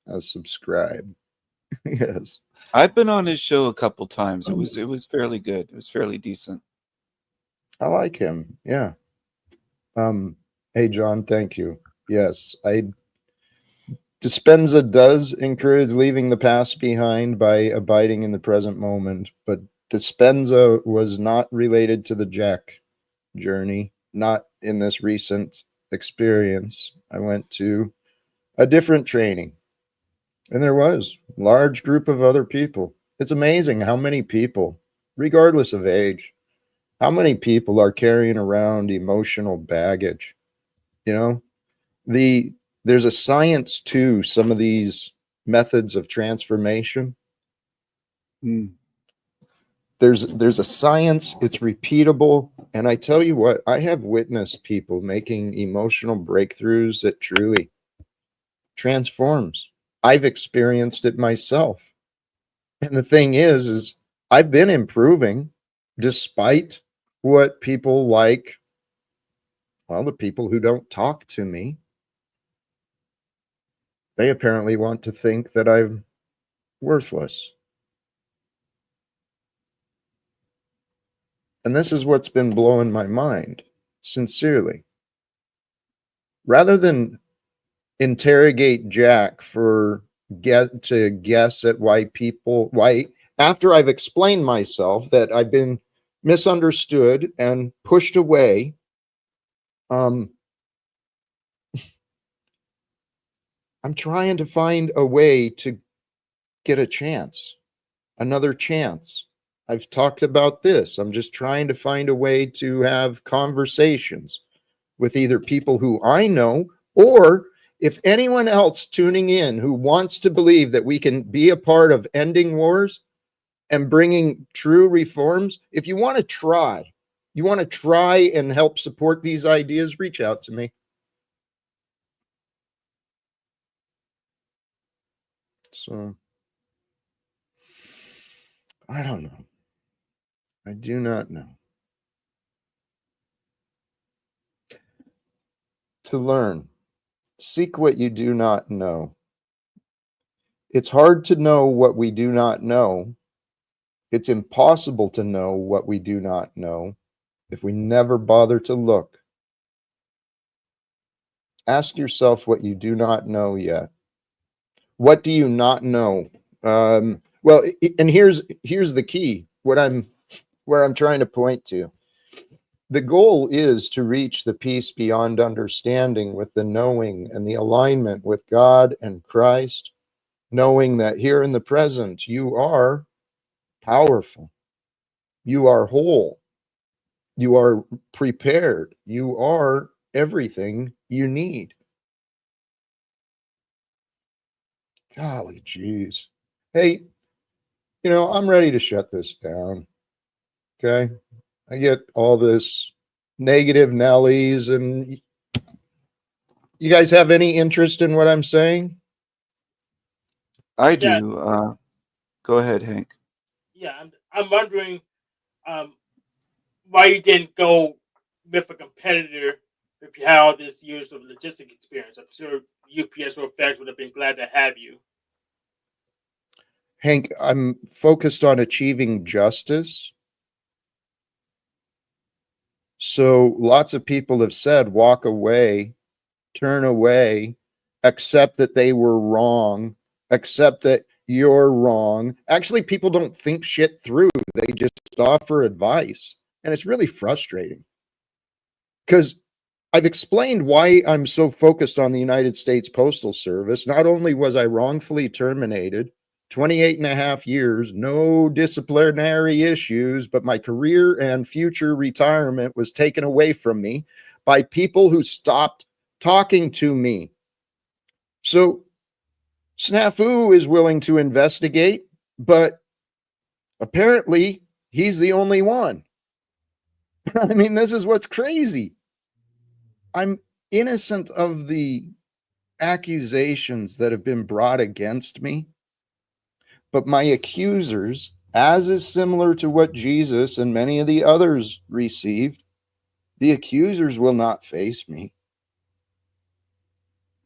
a subscribe. Yes. I've been on his show a couple times. It was fairly good. It was fairly decent. I like him. Yeah. Hey John, thank you. Yes, Dispenza does encourage leaving the past behind by abiding in the present moment, but Dispenza was not related to the Jack journey, not in this recent experience. I went to a different training, and there was a large group of other people. It's amazing how many people, regardless of age, how many people are carrying around emotional baggage. You know, there's a science to some of these methods of transformation. There's a science, it's repeatable. And I tell you what, I have witnessed people making emotional breakthroughs that truly transforms. I've experienced it myself. And the thing is I've been improving despite what people like, well, the people who don't talk to me, they apparently want to think that I'm worthless. And this is what's been blowing my mind, sincerely. Rather than interrogate Jack to guess at why after I've explained myself that I've been misunderstood and pushed away, I'm trying to find a way to get a chance, another chance. I've talked about this. I'm just trying to find a way to have conversations with either people who I know, or if anyone else tuning in who wants to believe that we can be a part of ending wars and bringing true reforms. If you want to try and help support these ideas, reach out to me. So, I don't know. I do not know. To learn, seek what you do not know. It's hard to know what we do not know. It's impossible to know what we do not know if we never bother to look. Ask yourself what you do not know yet. What do you not know? Well, and here's the key. Where I'm trying to point to. The goal is to reach the peace beyond understanding with the knowing and the alignment with God and Christ, knowing that here in the present you are powerful, you are whole, you are prepared, you are everything you need. Golly geez. Hey, I'm ready to shut this down. Okay. I get all this negative Nellies, and you guys have any interest in what I'm saying? I do. Go ahead, Hank. Yeah, I'm wondering. why you didn't go with a competitor if you had all this years of logistic experience. I'm sure UPS or FedEx would have been glad to have you. Hank, I'm focused on achieving justice. So lots of people have said, walk away, turn away, accept that they were wrong, accept that you're wrong. Actually, people don't think shit through. They just offer advice. And it's really frustrating because I've explained why I'm so focused on the United States Postal Service. Not only was I wrongfully terminated, 28 and a half years, no disciplinary issues, but my career and future retirement was taken away from me by people who stopped talking to me. So Snafu is willing to investigate, but apparently he's the only one. I mean, this is what's crazy. I'm innocent of the accusations that have been brought against me, but my accusers, as is similar to what Jesus and many of the others received, the accusers will not face me.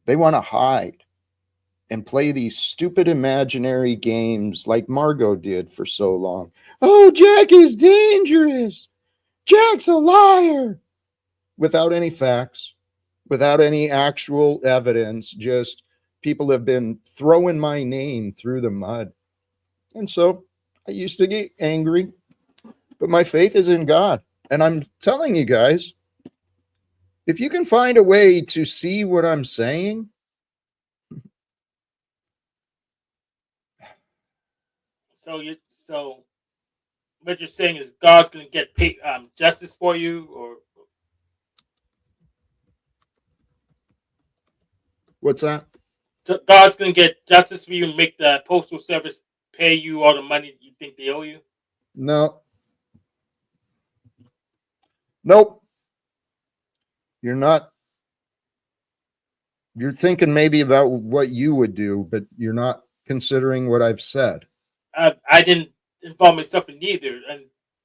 They want to hide and play these stupid imaginary games like Margot did for so long. Oh, Jack is dangerous. Jack's a liar. Without any facts, without any actual evidence, just people have been throwing my name through the mud. And so I used to get angry, but my faith is in God. And I'm telling you guys, if you can find a way to see what I'm saying, So what you're saying is God's going to get justice for you, or what's that? God's going to get justice for you and make the postal service pay you all the money you think they owe you? No. Nope. You're not. You're thinking maybe about what you would do, but you're not considering what I've said. I didn't involve myself in neither, and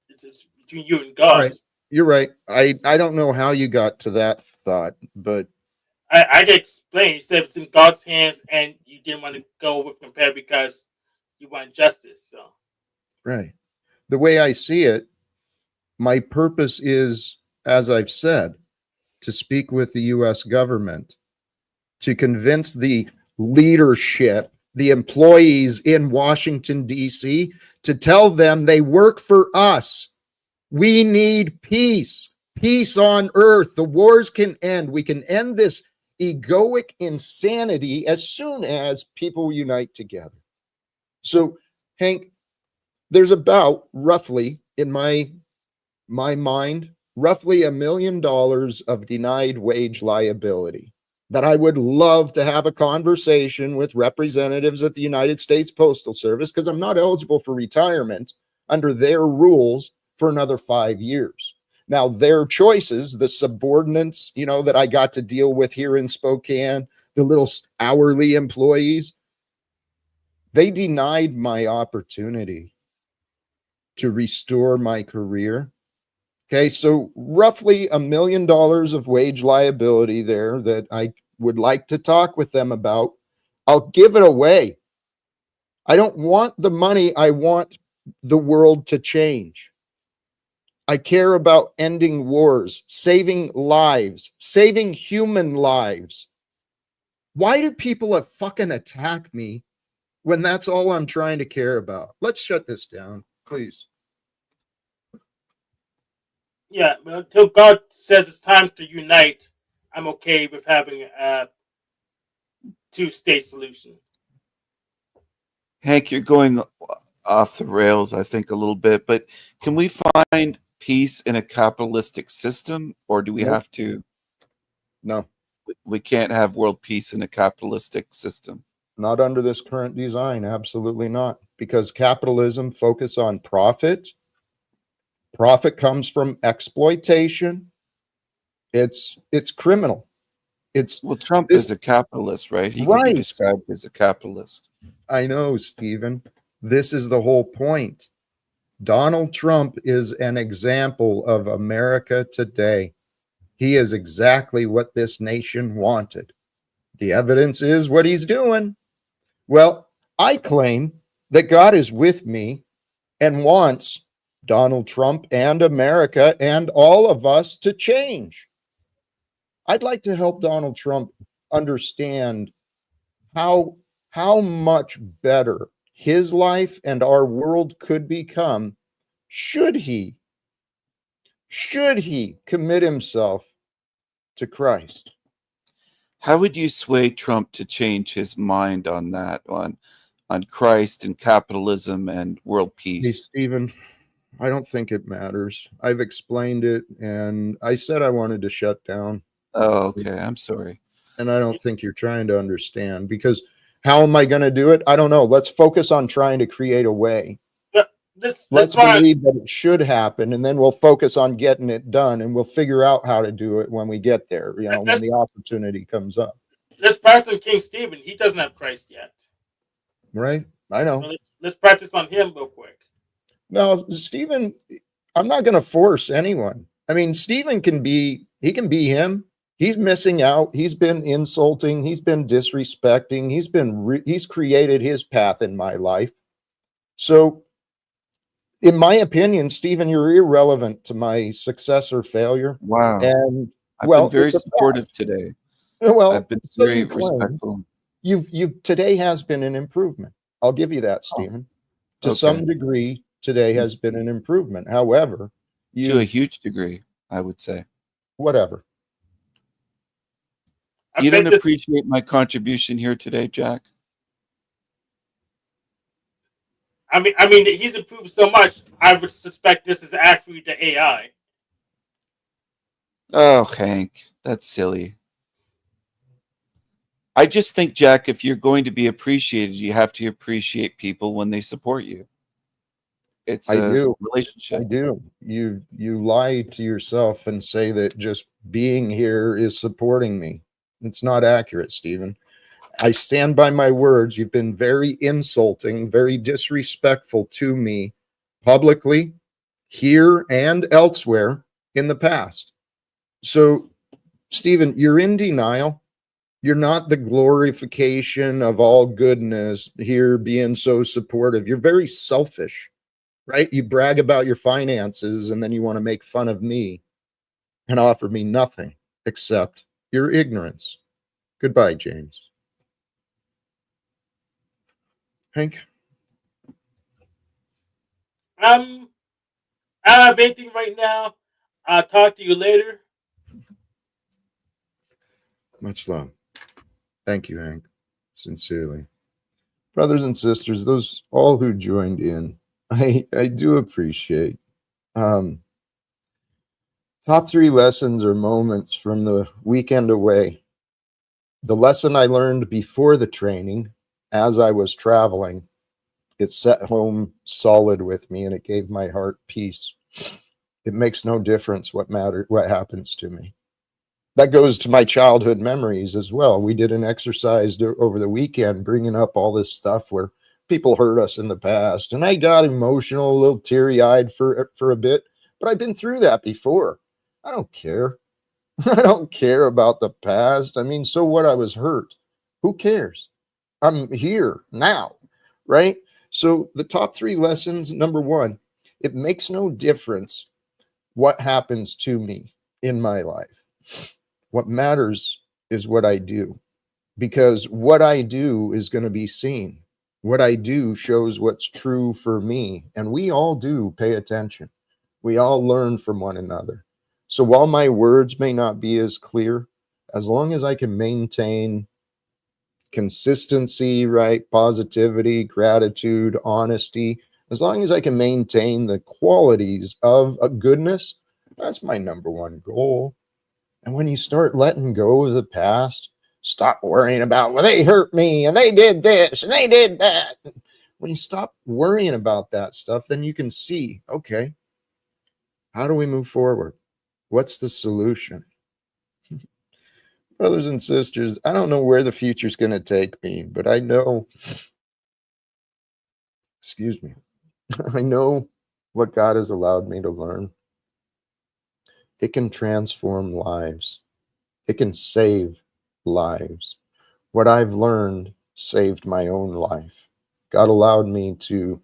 it's between you and God. Right. You're right. I don't know how you got to that thought, but I can explain. You said it's in God's hands, and you didn't want to go with compare because you want justice. So, right. The way I see it, my purpose is, as I've said, to speak with the U.S. government, to convince the leadership, the employees in Washington, D.C., to tell them they work for us. We need peace, peace on earth. The wars can end. We can end this egoic insanity as soon as people unite together. So, Hank, there's about roughly, in my mind, roughly $1 million of denied wage liability that I would love to have a conversation with representatives at the United States Postal Service, because I'm not eligible for retirement under their rules for another 5 years. Now, their choices, the subordinates, that I got to deal with here in Spokane, the little hourly employees, they denied my opportunity to restore my career. Okay, so roughly $1 million of wage liability there that I would like to talk with them about. I'll give it away. I don't want the money. I want the world to change. I care about ending wars, saving lives, saving human lives. Why do people fucking attack me when that's all I'm trying to care about? Let's shut this down, please. yeah, but until God says it's time to unite, I'm okay with having a two-state solution. Hank, you're going off the rails, I think, a little bit, but can we find peace in a capitalistic system, or do we have to? No. We can't have world peace in a capitalistic system. Not under this current design. Absolutely not. Because capitalism focuses on profit. Profit comes from exploitation. It's criminal. Trump is a capitalist, right? He can be described as a capitalist. I know, Stephen. This is the whole point. Donald Trump is an example of America today. He is exactly what this nation wanted. The evidence is what he's doing. Well, I claim that God is with me and wants Donald Trump and America and all of us to change. I'd like to help Donald Trump understand how much better his life and our world could become should he commit himself to Christ. How would you sway Trump to change his mind on that, on Christ and capitalism and world Hey, peace? Stephen, I don't think it matters. I've explained it, and I said I wanted to shut down. Oh, okay. I'm sorry. And I don't think you're trying to understand, because how am I going to do it? I don't know. Let's focus on trying to create a way. Let's believe that it should happen, and then we'll focus on getting it done, and we'll figure out how to do it when we get there, you know, when the opportunity comes up. Let's practice on King Stephen. He doesn't have Christ yet. Right? I know. So let's practice on him real quick. No, Stephen, I'm not going to force anyone. I mean, Stephen can be him. He's missing out. He's been insulting. He's been disrespecting. He's created his path in my life. So, in my opinion, Stephen, you're irrelevant to my success or failure. Wow. And I've been very supportive today. Well, I've been very respectful. Today has been an improvement. I'll give you that, Stephen. To some degree, today has been an improvement. However, to a huge degree, I would say. Whatever. You don't appreciate my contribution here today, Jack? I mean, he's improved so much. I would suspect this is actually the AI. Oh, Hank, that's silly. I just think, Jack, if you're going to be appreciated, you have to appreciate people when they support you. It's a relationship. I do. You lie to yourself and say that just being here is supporting me. It's not accurate, Stephen. I stand by my words. You've been very insulting, very disrespectful to me publicly, here and elsewhere in the past. So, Stephen, you're in denial. You're not the glorification of all goodness here, being so supportive. You're very selfish, right? You brag about your finances, and then you want to make fun of me and offer me nothing except your ignorance. Goodbye, James. Hank? I don't have anything right now. I'll talk to you later. Much love. Thank you, Hank. Sincerely. Brothers and sisters, those all who joined in, I do appreciate. Top 3 lessons or moments from the weekend away. The lesson I learned before the training, as I was traveling, it set home solid with me, and it gave my heart peace. It makes no difference what happens to me. That goes to my childhood memories as well. We did an exercise over the weekend, bringing up all this stuff where people hurt us in the past, and I got emotional, a little teary-eyed for a bit, but I've been through that before. I don't care. I don't care about the past. I mean, so what? I was hurt. Who cares? I'm here now, right? So the top 3 lessons, number 1, it makes no difference what happens to me in my life. What matters is what I do, because what I do is going to be seen. What I do shows what's true for me, and we all do pay attention. We all learn from one another. So while my words may not be as clear, as long as I can maintain consistency, right, positivity, gratitude, honesty, as long as I can maintain the qualities of a goodness, that's my number 1 goal. And when you start letting go of the past, stop worrying about, well, they hurt me and they did this and they did that. When you stop worrying about that stuff, then you can see, okay, how do we move forward? What's the solution? Brothers and sisters, I don't know where the future's going to take me, but I know, excuse me, I know what God has allowed me to learn, it can transform lives. It can save lives. What I've learned saved my own life. God allowed me to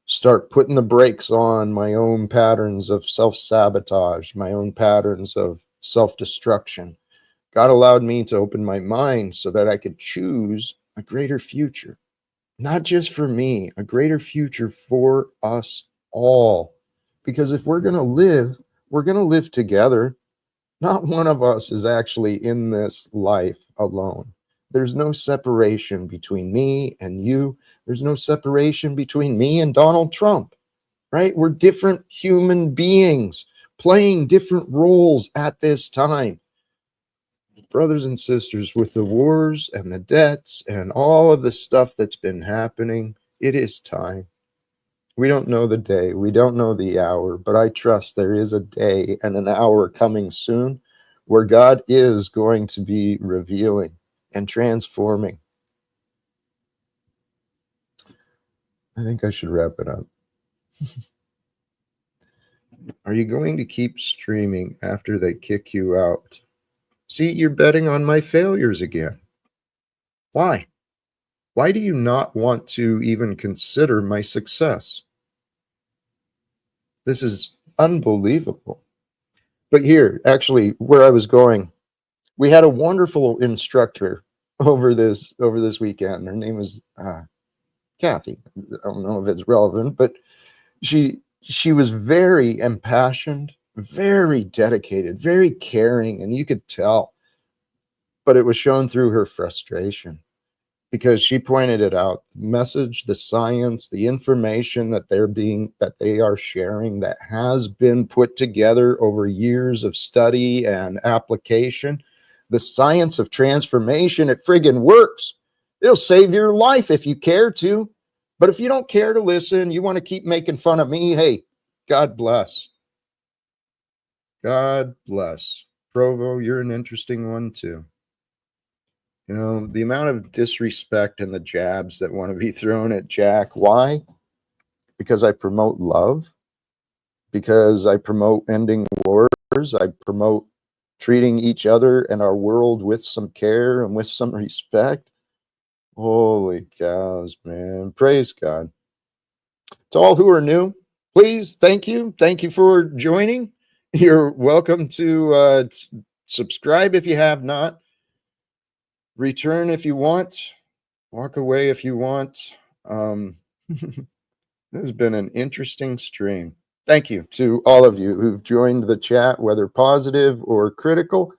start putting the brakes on my own patterns of self-sabotage, my own patterns of self-destruction. God allowed me to open my mind so that I could choose a greater future, not just for me, a greater future for us all. Because if we're going to live together. Not one of us is actually in this life alone. There's no separation between me and you. There's no separation between me and Donald Trump, right? We're different human beings playing different roles at this time. Brothers and sisters, with the wars and the debts and all of the stuff that's been happening, it is time. We don't know the day, we don't know the hour, but I trust there is a day and an hour coming soon where God is going to be revealing and transforming. I think I should wrap it up. Are you going to keep streaming after they kick you out? See, you're betting on my failures again. Why? Why do you not want to even consider my success? This is unbelievable. But here, actually, where I was going, we had a wonderful instructor over this weekend. Her name was Kathy. I don't know if it's relevant, but she was very impassioned, very dedicated, very caring, and you could tell. But it was shown through her frustration, because she pointed it out. The message, the science, the information that they are sharing, that has been put together over years of study and application. The science of transformation, it friggin' works. It'll save your life if you care to. But if you don't care to listen, you want to keep making fun of me, hey, God bless. God bless. Provo, you're an interesting one too. You know, the amount of disrespect and the jabs that want to be thrown at Jack. Why? Because I promote love. Because I promote ending wars. I promote treating each other and our world with some care and with some respect. Holy cows, man. Praise God. To all who are new, please, thank you. Thank you for joining. You're welcome to subscribe if you have not. Return if you want. Walk away if you want. This has been an interesting stream. Thank you to all of you who've joined the chat, whether positive or critical.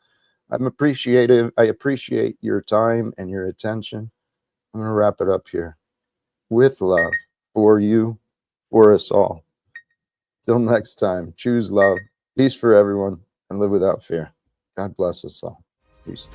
I'm appreciative. I appreciate your time and your attention. I'm going to wrap it up here with love for you, for us all. Till next time, choose love, peace for everyone, and live without fear. God bless us all. Peace.